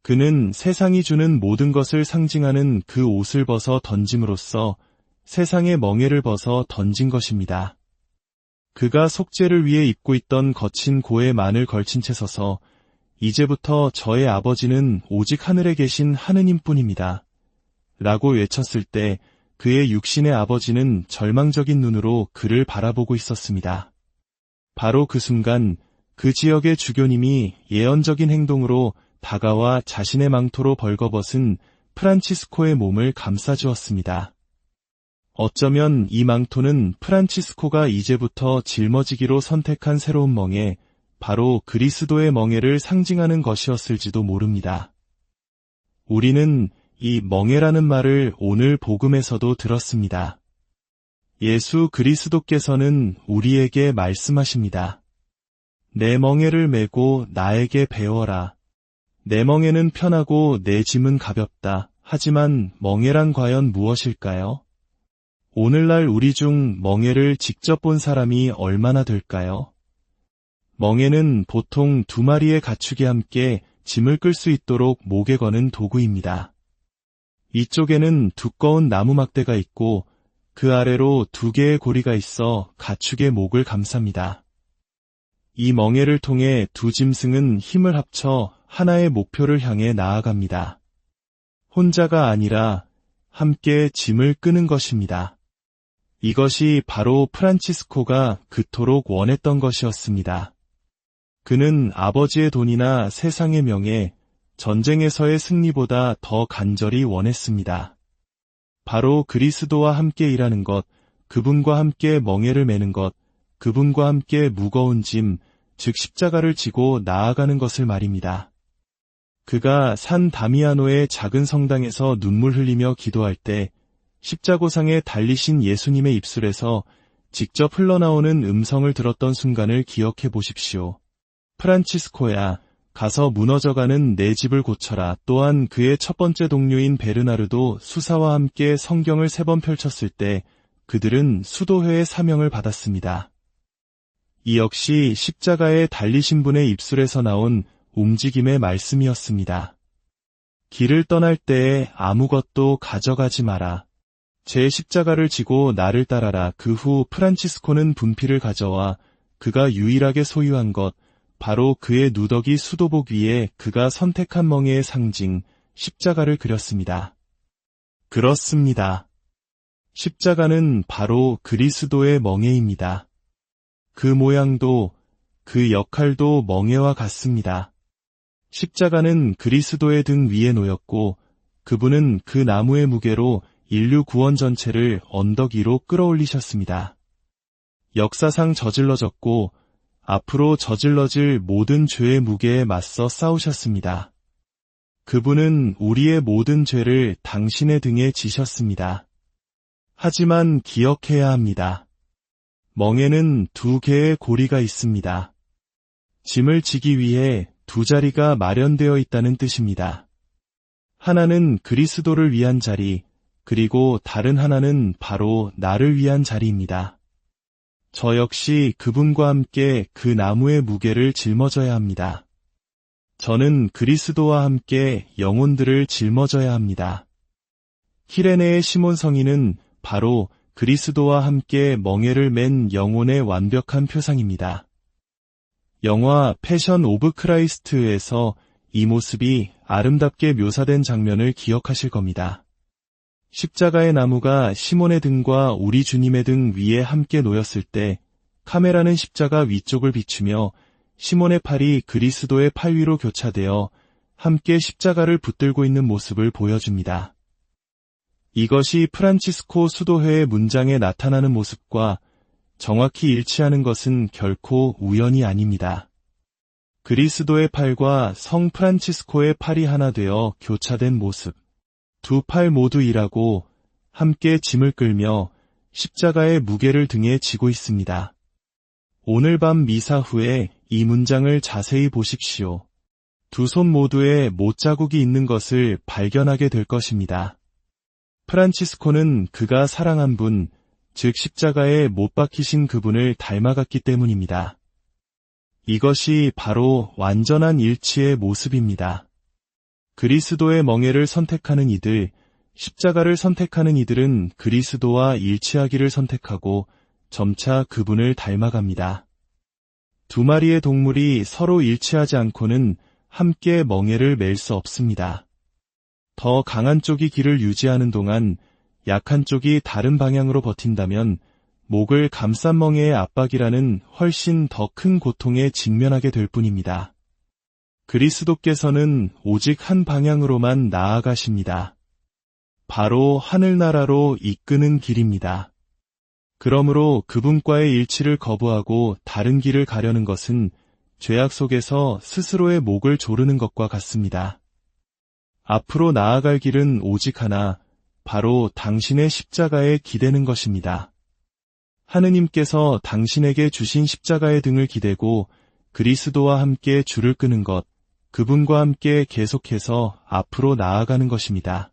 그는 세상이 주는 모든 것을 상징하는 그 옷을 벗어 던짐으로써 세상의 멍에를 벗어 던진 것입니다. 그가 속죄를 위해 입고 있던 거친 고의 만을 걸친 채 서서 이제부터 저의 아버지는 오직 하늘에 계신 하느님뿐입니다. 라고 외쳤을 때 그의 육신의 아버지는 절망적인 눈으로 그를 바라보고 있었습니다. 바로 그 순간 그 지역의 주교님이 예언적인 행동으로 다가와 자신의 망토로 벌거벗은 프란치스코의 몸을 감싸주었습니다. 어쩌면 이 망토는 프란치스코가 이제부터 짊어지기로 선택한 새로운 멍에, 바로 그리스도의 멍에를 상징하는 것이었을지도 모릅니다. 우리는 이 멍에라는 말을 오늘 복음에서도 들었습니다. 예수 그리스도께서는 우리에게 말씀하십니다. 내 멍에를 메고 나에게 배워라. 내 멍에는 편하고 내 짐은 가볍다. 하지만 멍에란 과연 무엇일까요? 오늘날 우리 중 멍에를 직접 본 사람이 얼마나 될까요? 멍에는 보통 2마리의 가축이 함께 짐을 끌 수 있도록 목에 거는 도구입니다. 이쪽에는 두꺼운 나무 막대가 있고 그 아래로 2개의 고리가 있어 가축의 목을 감쌉니다. 이 멍에를 통해 두 짐승은 힘을 합쳐 하나의 목표를 향해 나아갑니다. 혼자가 아니라 함께 짐을 끄는 것입니다. 이것이 바로 프란치스코가 그토록 원했던 것이었습니다. 그는 아버지의 돈이나 세상의 명예, 전쟁에서의 승리보다 더 간절히 원했습니다. 바로 그리스도와 함께 일하는 것, 그분과 함께 멍에를 메는 것, 그분과 함께 무거운 짐, 즉 십자가를 지고 나아가는 것을 말입니다. 그가 산 다미아노의 작은 성당에서 눈물 흘리며 기도할 때 십자고상에 달리신 예수님의 입술에서 직접 흘러나오는 음성을 들었던 순간을 기억해 보십시오. 프란치스코야, 가서 무너져가는 내 집을 고쳐라. 또한 그의 첫 번째 동료인 베르나르도 수사와 함께 성경을 3번 펼쳤을 때 그들은 수도회의 사명을 받았습니다. 이 역시 십자가에 달리신 분의 입술에서 나온 움직임의 말씀이었습니다. 길을 떠날 때에 아무것도 가져가지 마라. 제 십자가를 지고 나를 따라라. 그 후 프란치스코는 분필을 가져와 그가 유일하게 소유한 것, 바로 그의 누더기 수도복 위에 그가 선택한 멍에의 상징, 십자가를 그렸습니다. 그렇습니다. 십자가는 바로 그리스도의 멍에입니다. 그 모양도 그 역할도 멍에와 같습니다. 십자가는 그리스도의 등 위에 놓였고 그분은 그 나무의 무게로 인류 구원 전체를 언덕 위로 끌어올리셨습니다. 역사상 저질러졌고 앞으로 저질러질 모든 죄의 무게에 맞서 싸우셨습니다. 그분은 우리의 모든 죄를 당신의 등에 지셨습니다. 하지만 기억해야 합니다. 멍에는 두 개의 고리가 있습니다. 짐을 지기 위해 두 자리가 마련되어 있다는 뜻입니다. 하나는 그리스도를 위한 자리, 그리고 다른 하나는 바로 나를 위한 자리입니다. 저 역시 그분과 함께 그 나무의 무게를 짊어져야 합니다. 저는 그리스도와 함께 영혼들을 짊어져야 합니다. 키레네의 시몬 성인은 바로 그리스도와 함께 멍에를 맨 영혼의 완벽한 표상입니다. 영화 패션 오브 크라이스트에서 이 모습이 아름답게 묘사된 장면을 기억하실 겁니다. 십자가의 나무가 시몬의 등과 우리 주님의 등 위에 함께 놓였을 때 카메라는 십자가 위쪽을 비추며 시몬의 팔이 그리스도의 팔 위로 교차되어 함께 십자가를 붙들고 있는 모습을 보여줍니다. 이것이 프란치스코 수도회의 문장에 나타나는 모습과 정확히 일치하는 것은 결코 우연이 아닙니다. 그리스도의 팔과 성 프란치스코의 팔이 하나 되어 교차된 모습. 두 팔 모두 일하고 함께 짐을 끌며 십자가의 무게를 등에 지고 있습니다. 오늘 밤 미사 후에 이 문장을 자세히 보십시오. 두 손 모두에 못자국이 있는 것을 발견하게 될 것입니다. 프란치스코는 그가 사랑한 분, 즉 십자가에 못 박히신 그분을 닮아갔기 때문입니다. 이것이 바로 완전한 일치의 모습입니다. 그리스도의 멍에를 선택하는 이들, 십자가를 선택하는 이들은 그리스도와 일치하기를 선택하고 점차 그분을 닮아갑니다. 두 마리의 동물이 서로 일치하지 않고는 함께 멍에를 맬 수 없습니다. 더 강한 쪽이 길을 유지하는 동안 약한 쪽이 다른 방향으로 버틴다면 목을 감싼 멍에의 압박이라는 훨씬 더 큰 고통에 직면하게 될 뿐입니다. 그리스도께서는 오직 한 방향으로만 나아가십니다. 바로 하늘나라로 이끄는 길입니다. 그러므로 그분과의 일치를 거부하고 다른 길을 가려는 것은 죄악 속에서 스스로의 목을 조르는 것과 같습니다. 앞으로 나아갈 길은 오직 하나, 바로 당신의 십자가에 기대는 것입니다. 하느님께서 당신에게 주신 십자가의 등을 기대고 그리스도와 함께 줄을 끄는 것, 그분과 함께 계속해서 앞으로 나아가는 것입니다.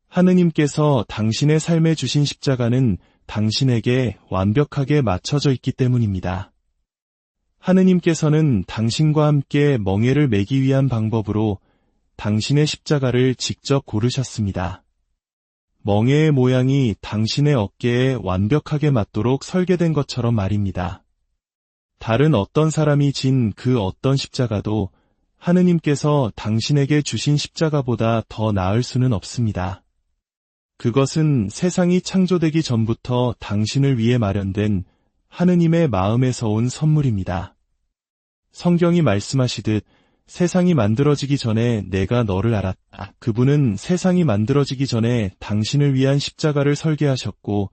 하느님께서 당신의 삶에 주신 십자가는 당신에게 완벽하게 맞춰져 있기 때문입니다. 하느님께서는 당신과 함께 멍에를 매기 위한 방법으로 당신의 십자가를 직접 고르셨습니다. 멍에의 모양이 당신의 어깨에 완벽하게 맞도록 설계된 것처럼 말입니다. 다른 어떤 사람이 진 그 어떤 십자가도 하느님께서 당신에게 주신 십자가보다 더 나을 수는 없습니다. 그것은 세상이 창조되기 전부터 당신을 위해 마련된 하느님의 마음에서 온 선물입니다. 성경이 말씀하시듯 세상이 만들어지기 전에 내가 너를 알았다. 그분은 세상이 만들어지기 전에 당신을 위한 십자가를 설계하셨고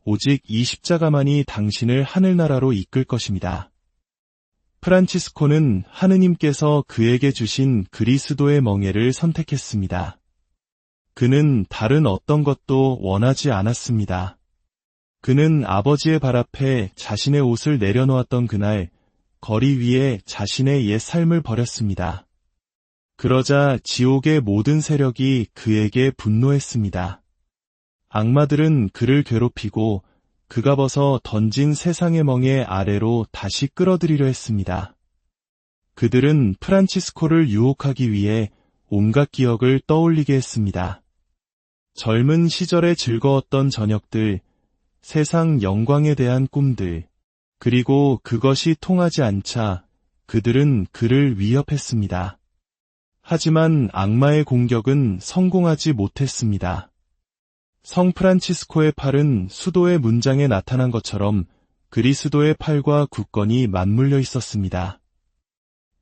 오직 이 십자가만이 당신을 하늘나라로 이끌 것입니다. 프란치스코는 하느님께서 그에게 주신 그리스도의 멍에를 선택했습니다. 그는 다른 어떤 것도 원하지 않았습니다. 그는 아버지의 발 앞에 자신의 옷을 내려놓았던 그날 거리 위에 자신의 옛 삶을 버렸습니다. 그러자 지옥의 모든 세력이 그에게 분노했습니다. 악마들은 그를 괴롭히고 그가 벗어 던진 세상의 멍에 아래로 다시 끌어들이려 했습니다. 그들은 프란치스코를 유혹하기 위해 온갖 기억을 떠올리게 했습니다. 젊은 시절에 즐거웠던 저녁들, 세상 영광에 대한 꿈들, 그리고 그것이 통하지 않자 그들은 그를 성 프란치스코의 팔은 수도의 문장에 나타난 것처럼 그리스도의 팔과 굳건히 맞물려 있었습니다.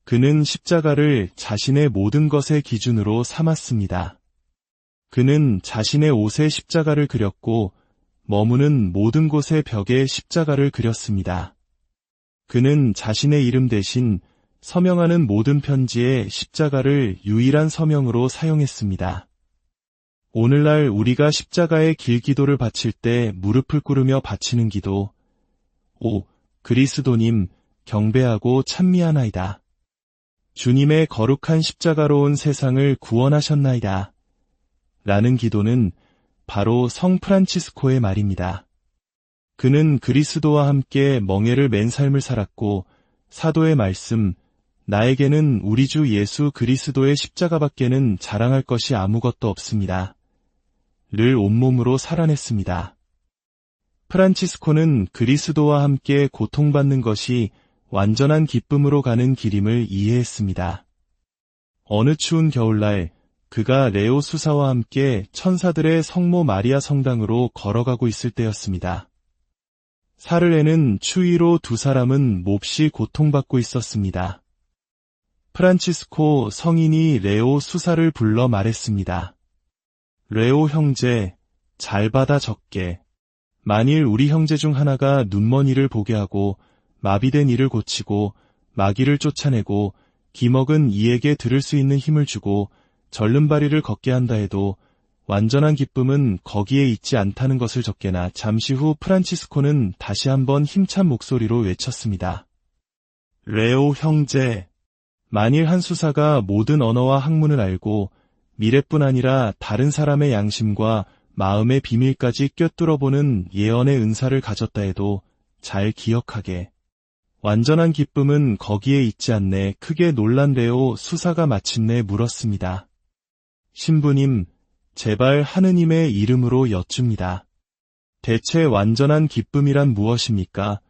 그는 십자가를 자신의 모든 것의 기준으로 삼았습니다. 그는 자신의 옷에 십자가를 그렸고 머무는 모든 곳의 벽에 십자가를 그렸습니다. 그는 자신의 이름 대신 서명하는 모든 편지에 십자가를 유일한 서명으로 사용했습니다. 오늘날 우리가 십자가의 길 기도를 바칠 때 무릎을 꿇으며 바치는 기도, 오 그리스도님 경배하고 찬미하나이다. 주님의 거룩한 십자가로 온 세상을 구원하셨나이다. 라는 기도는 바로 성 프란치스코의 말입니다. 그는 그리스도와 함께 멍에를 맨 삶을 살았고 사도의 말씀, 나에게는 우리 주 예수 그리스도의 십자가밖에는 자랑할 것이 아무것도 없습니다. 를 온몸으로 살아냈습니다. 프란치스코는 그리스도와 함께 고통받는 것이 완전한 기쁨으로 가는 길임을 이해했습니다. 어느 추운 겨울날 그가 레오 수사와 함께 천사들의 성모 마리아 성당으로 걸어가고 있을 때였습니다. 사르에는 추위로 두 사람은 몹시 고통받고 있었습니다. 프란치스코 성인이 레오 수사를 불러 말했습니다. 레오 형제, 잘 받아 적게. 만일 우리 형제 중 하나가 눈먼 이를 보게 하고 마비된 이를 고치고 마귀를 쫓아내고 기먹은 이에게 들을 수 있는 힘을 주고 절름발이를 걷게 한다 해도 완전한 기쁨은 거기에 있지 않다는 것을 적게나. 잠시 후 프란치스코는 다시 한번 힘찬 목소리로 외쳤습니다. 레오 형제, 만일 한 수사가 모든 언어와 학문을 알고 미래뿐 아니라 다른 사람의 양심과 마음의 비밀까지 꿰뚫어보는 예언의 은사를 가졌다 해도 잘 기억하게. 완전한 기쁨은 거기에 있지 않네. 크게 놀란 레오 수사가 마침내 물었습니다. 신부님, 제발 하느님의 이름으로 여쭙니다. 대체 완전한 기쁨이란 무엇입니까?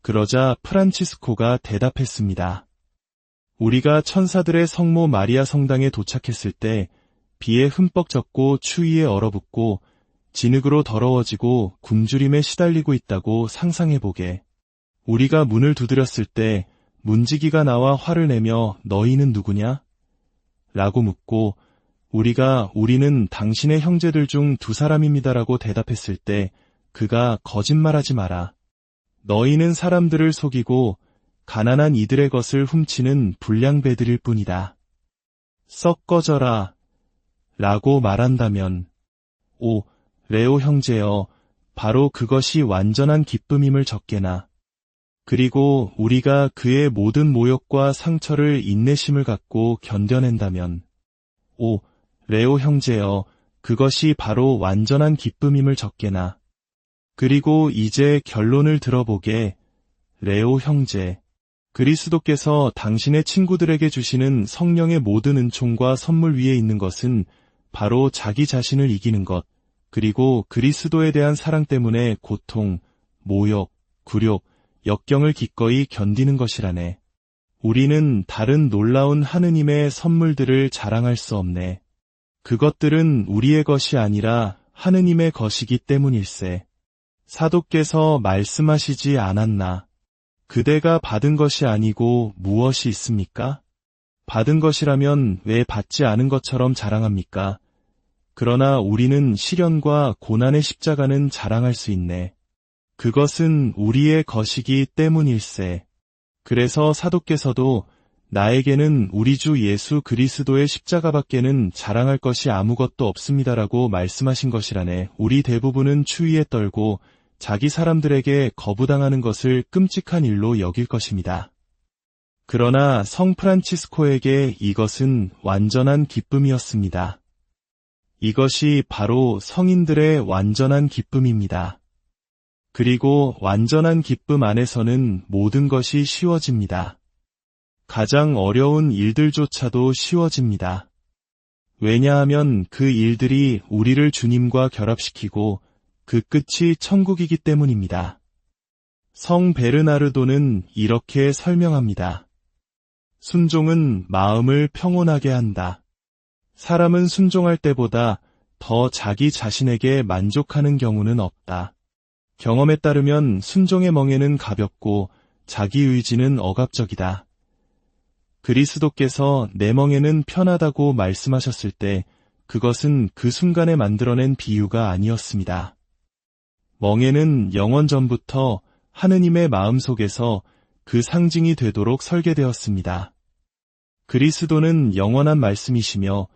그러자 프란치스코가 대답했습니다. 우리가 천사들의 성모 마리아 성당에 도착했을 때 비에 흠뻑 젖고 추위에 얼어붙고 진흙으로 더러워지고 굶주림에 시달리고 있다고 상상해보게. 우리가 문을 두드렸을 때 문지기가 나와 화를 내며 너희는 누구냐? 라고 묻고 우리는 당신의 형제들 중 두 사람입니다라고 대답했을 때 그가 거짓말하지 마라. 너희는 사람들을 속이고 가난한 이들의 것을 훔치는 불량배들일 뿐이다. 썩 꺼져라. 라고 말한다면, 오, 레오 형제여, 바로 그것이 완전한 기쁨임을 적게나. 그리고 우리가 그의 모든 모욕과 상처를 인내심을 갖고 견뎌낸다면, 오, 레오 형제여, 그것이 바로 완전한 기쁨임을 적게나. 그리고 이제 결론을 들어보게, 레오 형제. 그리스도께서 당신의 친구들에게 주시는 성령의 모든 은총과 선물 위에 있는 것은 바로 자기 자신을 이기는 것, 그리고 그리스도에 대한 사랑 때문에 고통, 모욕, 굴욕, 역경을 기꺼이 견디는 것이라네. 우리는 다른 놀라운 하느님의 선물들을 자랑할 수 없네. 그것들은 우리의 것이 아니라 하느님의 것이기 때문일세. 사도께서 말씀하시지 않았나? 그대가 받은 것이 아니고 무엇이 있습니까? 받은 것이라면 왜 받지 않은 것처럼 자랑합니까? 그러나 우리는 시련과 고난의 십자가는 자랑할 수 있네. 그것은 우리의 것이기 때문일세. 그래서 사도께서도 나에게는 우리 주 예수 그리스도의 십자가밖에는 자랑할 것이 아무것도 없습니다라고 말씀하신 것이라네. 우리 대부분은 추위에 떨고 자기 사람들에게 거부당하는 것을 끔찍한 일로 여길 것입니다. 그러나 성 프란치스코에게 이것은 완전한 기쁨이었습니다. 이것이 바로 성인들의 완전한 기쁨입니다. 그리고 완전한 기쁨 안에서는 모든 것이 쉬워집니다. 가장 어려운 일들조차도 쉬워집니다. 왜냐하면 그 일들이 우리를 주님과 결합시키고 그 끝이 천국이기 때문입니다. 성 베르나르도는 이렇게 설명합니다. 순종은 마음을 평온하게 한다. 사람은 순종할 때보다 더 자기 자신에게 만족하는 경우는 없다. 경험에 따르면 순종의 멍에는 가볍고 자기 의지는 억압적이다. 그리스도께서 내 멍에는 편하다고 말씀하셨을 때 그것은 그 순간에 만들어낸 비유가 아니었습니다. 멍에는 영원 전부터 하느님의 마음속에서 그 상징이 되도록 설계되었습니다. 그리스도는 영원한 말씀이시며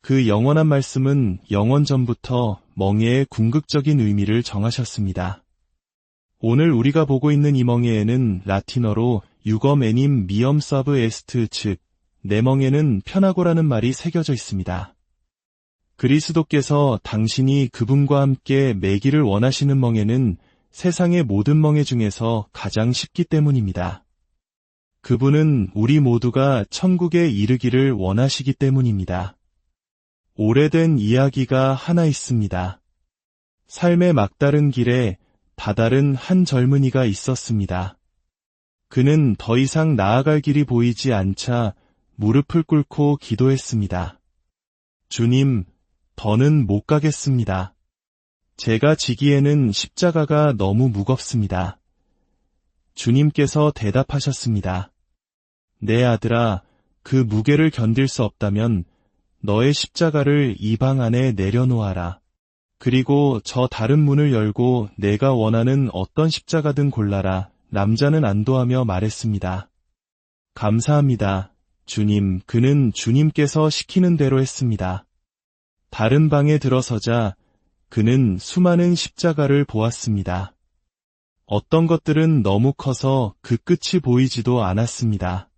그 영원한 말씀은 영원 전부터 멍에의 궁극적인 의미를 정하셨습니다. 오늘 우리가 보고 있는 이 멍에에는 라틴어로 유검 에님 미엄 서브 에스트 즉 내 멍에는 편하고라는 말이 새겨져 있습니다. 그리스도께서 당신이 그분과 함께 매기를 원하시는 멍에는 세상의 모든 멍에 중에서 가장 쉽기 때문입니다. 그분은 우리 모두가 천국에 이르기를 원하시기 때문입니다. 오래된 이야기가 하나 있습니다. 삶의 막다른 길에 다다른 한 젊은이가 있었습니다. 그는 더 이상 나아갈 길이 보이지 않자 무릎을 꿇고 기도했습니다. 주님, 더는 못 가겠습니다. 제가 지기에는 십자가가 너무 무겁습니다. 주님께서 대답하셨습니다. 내 아들아, 그 무게를 견딜 수 없다면 너의 십자가를 이 방 안에 내려놓아라. 그리고 저 다른 문을 열고 내가 원하는 어떤 십자가든 골라라. 남자는 안도하며 말했습니다. 감사합니다. 주님, 그는 주님께서 시키는 대로 했습니다. 다른 방에 들어서자 그는 수많은 십자가를 보았습니다. 어떤 것들은 너무 커서 그 끝이 보이지도 않았습니다.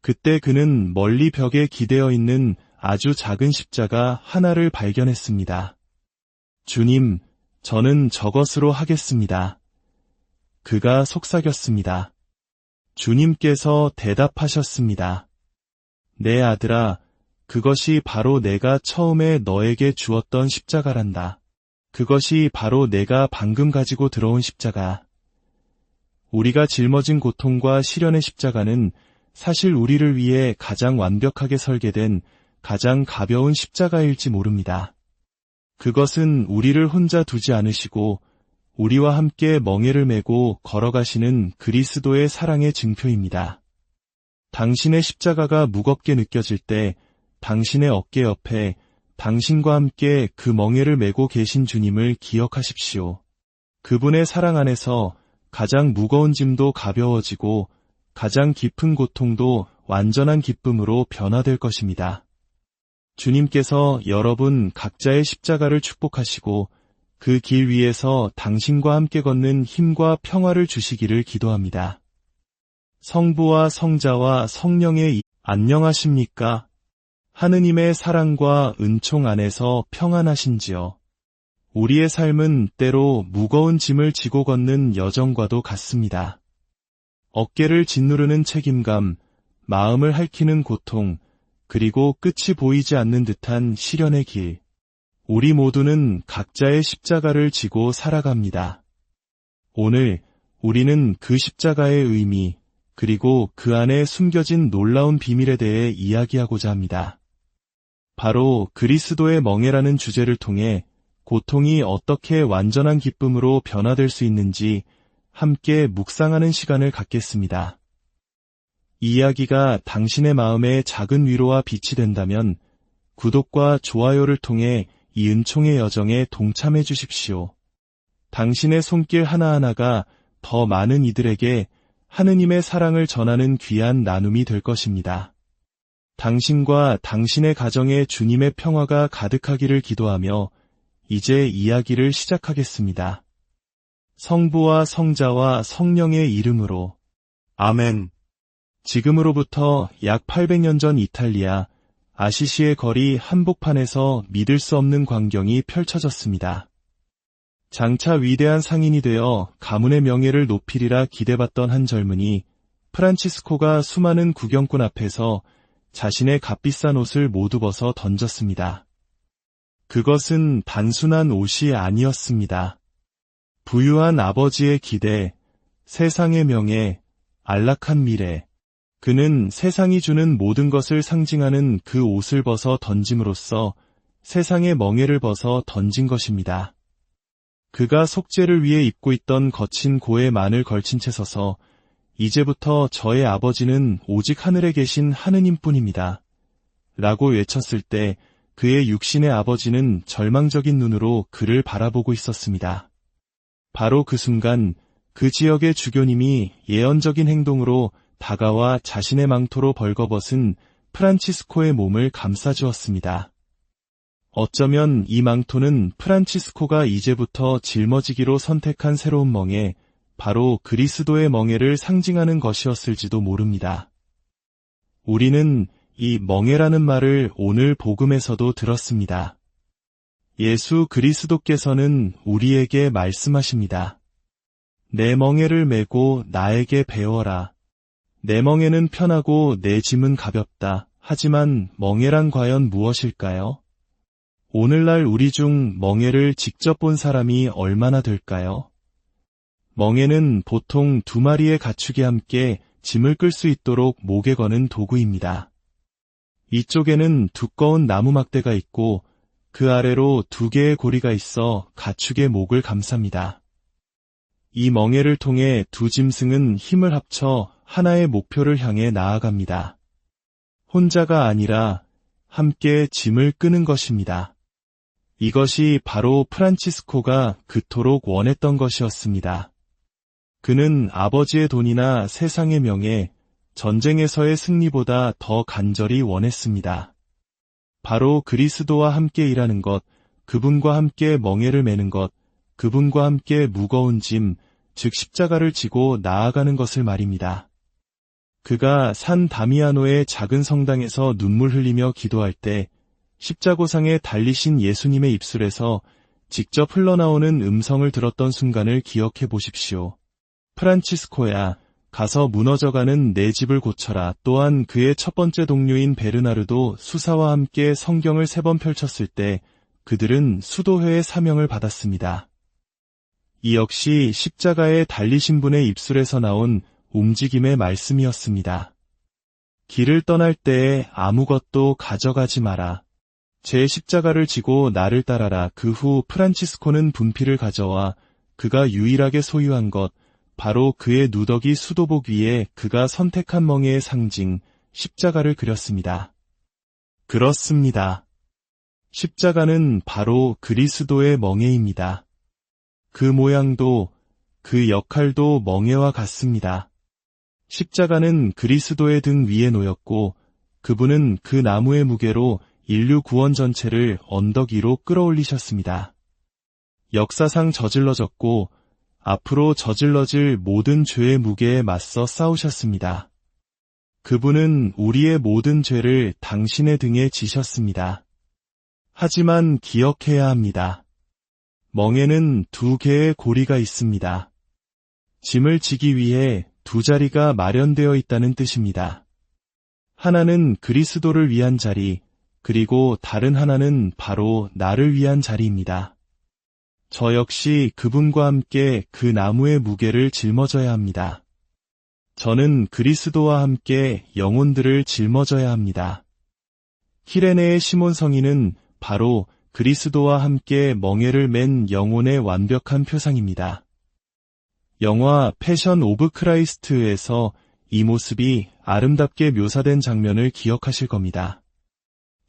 그때 그는 멀리 벽에 기대어 있는 아주 작은 십자가 하나를 발견했습니다. 주님, 저는 저것으로 하겠습니다. 그가 속삭였습니다. 주님께서 대답하셨습니다. 내 아들아, 그것이 바로 내가 처음에 너에게 주었던 십자가란다. 그것이 바로 내가 방금 가지고 들어온 십자가. 우리가 짊어진 고통과 시련의 십자가는 사실 우리를 위해 가장 완벽하게 설계된 가장 가벼운 십자가일지 모릅니다. 그것은 우리를 혼자 두지 않으시고 우리와 함께 멍에를 메고 걸어가시는 그리스도의 사랑의 증표입니다. 당신의 십자가가 무겁게 느껴질 때 당신의 어깨 옆에 당신과 함께 그 멍에를 메고 계신 주님을 기억하십시오. 그분의 사랑 안에서 가장 무거운 짐도 가벼워지고 가장 깊은 고통도 완전한 기쁨으로 변화될 것입니다. 주님께서 여러분 각자의 십자가를 축복하시고 그 길 위에서 당신과 함께 걷는 힘과 평화를 주시기를 기도합니다. 성부와 성자와 성령의 안녕하십니까? 하느님의 사랑과 은총 안에서 평안하신지요? 우리의 삶은 때로 무거운 짐을 지고 걷는 여정과도 같습니다. 어깨를 짓누르는 책임감, 마음을 핥히는 고통, 그리고 끝이 보이지 않는 듯한 시련의 길. 우리 모두는 각자의 십자가를 지고 살아갑니다. 오늘 우리는 그 십자가의 의미, 그리고 그 안에 숨겨진 놀라운 비밀에 대해 이야기하고자 합니다. 바로 그리스도의 멍에라는 주제를 통해 고통이 어떻게 완전한 기쁨으로 변화될 수 있는지 함께 묵상하는 시간을 갖겠습니다. 이 이야기가 당신의 마음에 작은 위로와 빛이 된다면 구독과 좋아요를 통해 이 은총의 여정에 동참해 주십시오. 당신의 손길 하나하나가 더 많은 이들에게 하느님의 사랑을 전하는 귀한 나눔이 될 것입니다. 당신과 당신의 가정에 주님의 평화가 가득하기를 기도하며 이제 이야기를 시작하겠습니다. 성부와 성자와 성령의 이름으로 아멘. 지금으로부터 약 800년 전 이탈리아 아시시의 거리 한복판에서 믿을 수 없는 광경이 펼쳐졌습니다. 장차 위대한 상인이 되어 가문의 명예를 높이리라 기대받던 한 젊은이 프란치스코가 수많은 구경꾼 앞에서 자신의 값비싼 옷을 모두 벗어 던졌습니다. 그것은 단순한 옷이 아니었습니다. 부유한 아버지의 기대, 세상의 명예, 안락한 미래. 그는 세상이 주는 모든 것을 상징하는 그 옷을 벗어 던짐으로써 세상의 멍에를 벗어 던진 것입니다. 그가 속죄를 위해 입고 있던 거친 고의 만을 걸친 채 서서 이제부터 저의 아버지는 오직 하늘에 계신 하느님뿐입니다. 라고 외쳤을 때 그의 육신의 아버지는 절망적인 눈으로 그를 바라보고 있었습니다. 바로 그 순간 그 지역의 주교님이 예언적인 행동으로 다가와 자신의 망토로 벌거벗은 프란치스코의 몸을 감싸주었습니다. 어쩌면 이 망토는 프란치스코가 이제부터 짊어지기로 선택한 새로운 멍에, 바로 그리스도의 멍에를 상징하는 것이었을지도 모릅니다. 우리는 이 멍에라는 말을 오늘 복음에서도 들었습니다. 예수 그리스도께서는 우리에게 말씀하십니다. 내 멍에를 메고 나에게 배워라. 내 멍에는 편하고 내 짐은 가볍다. 하지만 멍에란 과연 무엇일까요? 오늘날 우리 중 멍에를 직접 본 사람이 얼마나 될까요? 멍에는 보통 2마리의 가축이 함께 짐을 끌 수 있도록 목에 거는 도구입니다. 이쪽에는 두꺼운 나무 막대가 있고 그 아래로 2개의 고리가 있어 가축의 목을 감쌉니다. 이 멍에를 통해 두 짐승은 힘을 합쳐 하나의 목표를 향해 나아갑니다. 혼자가 아니라 함께 짐을 끄는 것입니다. 이것이 바로 프란치스코가 그토록 원했던 것이었습니다. 그는 아버지의 돈이나 세상의 명예, 전쟁에서의 승리보다 더 간절히 원했습니다. 바로 그리스도와 함께 일하는 것, 그분과 함께 멍에를 메는 것, 그분과 함께 무거운 짐, 즉 십자가를 지고 나아가는 것을 말입니다. 그가 산 다미아노의 작은 성당에서 눈물 흘리며 기도할 때 십자고상에 달리신 예수님의 입술에서 직접 흘러나오는 음성을 들었던 순간을 기억해 보십시오. 프란치스코야, 가서 무너져가는 내 집을 고쳐라. 또한 그의 첫 번째 동료인 베르나르도 수사와 함께 성경을 3번 펼쳤을 때 그들은 수도회의 사명을 받았습니다. 이 역시 십자가에 달리신 분의 입술에서 나온 움직임의 말씀이었습니다. 길을 떠날 때에 아무것도 가져가지 마라. 제 십자가를 지고 나를 따라라. 그 후 프란치스코는 분필을 가져와 그가 유일하게 소유한 것, 바로 그의 누더기 수도복 위에 그가 선택한 멍에의 상징, 십자가를 그렸습니다. 그렇습니다. 십자가는 바로 그리스도의 멍에입니다. 그 모양도, 그 역할도 멍에와 같습니다. 십자가는 그리스도의 등 위에 놓였고, 그분은 그 나무의 무게로 인류 구원 전체를 언덕 위로 끌어올리셨습니다. 역사상 저질러졌고, 앞으로 저질러질 모든 죄의 무게에 맞서 싸우셨습니다. 그분은 우리의 모든 죄를 당신의 등에 지셨습니다. 하지만 기억해야 합니다. 멍에는 2개의 고리가 있습니다. 짐을 지기 위해 2자리가 마련되어 있다는 뜻입니다. 하나는 그리스도를 위한 자리, 그리고 다른 하나는 바로 나를 위한 자리입니다. 저 역시 그분과 함께 그 나무의 무게를 짊어져야 합니다. 저는 그리스도와 함께 영혼들을 짊어져야 합니다. 키레네의 시몬 성인은 바로 그리스도와 함께 멍에를 맨 영혼의 완벽한 표상입니다. 영화 패션 오브 크라이스트에서 이 모습이 아름답게 묘사된 장면을 기억하실 겁니다.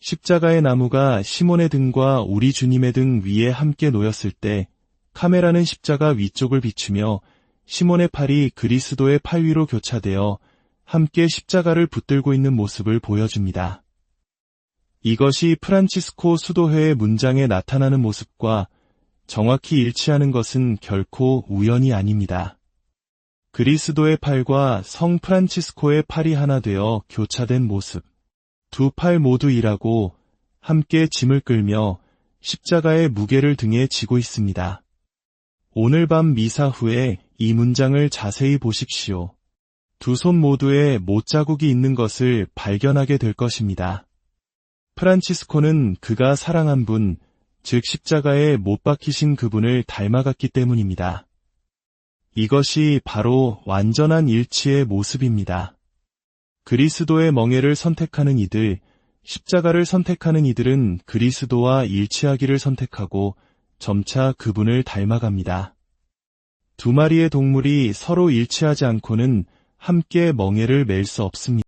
십자가의 나무가 시몬의 등과 우리 주님의 등 위에 함께 놓였을 때 카메라는 십자가 위쪽을 비추며 시몬의 팔이 그리스도의 팔 위로 교차되어 함께 십자가를 붙들고 있는 모습을 보여줍니다. 이것이 프란치스코 수도회의 문장에 나타나는 모습과 정확히 일치하는 것은 결코 우연이 아닙니다. 그리스도의 팔과 성 프란치스코의 팔이 하나 되어 교차된 모습. 2팔 모두 일하고 함께 짐을 끌며 십자가의 무게를 등에 지고 있습니다. 오늘 밤 미사 후에 이 문장을 자세히 보십시오. 2손 모두에 못자국이 있는 것을 발견하게 될 것입니다. 프란치스코는 그가 사랑한 분, 즉 십자가에 못 박히신 그분을 닮아갔기 때문입니다. 이것이 바로 완전한 일치의 모습입니다. 그리스도의 멍에를 선택하는 이들, 십자가를 선택하는 이들은 그리스도와 일치하기를 선택하고 점차 그분을 닮아갑니다. 두 마리의 동물이 서로 일치하지 않고는 함께 멍에를 맬 수 없습니다.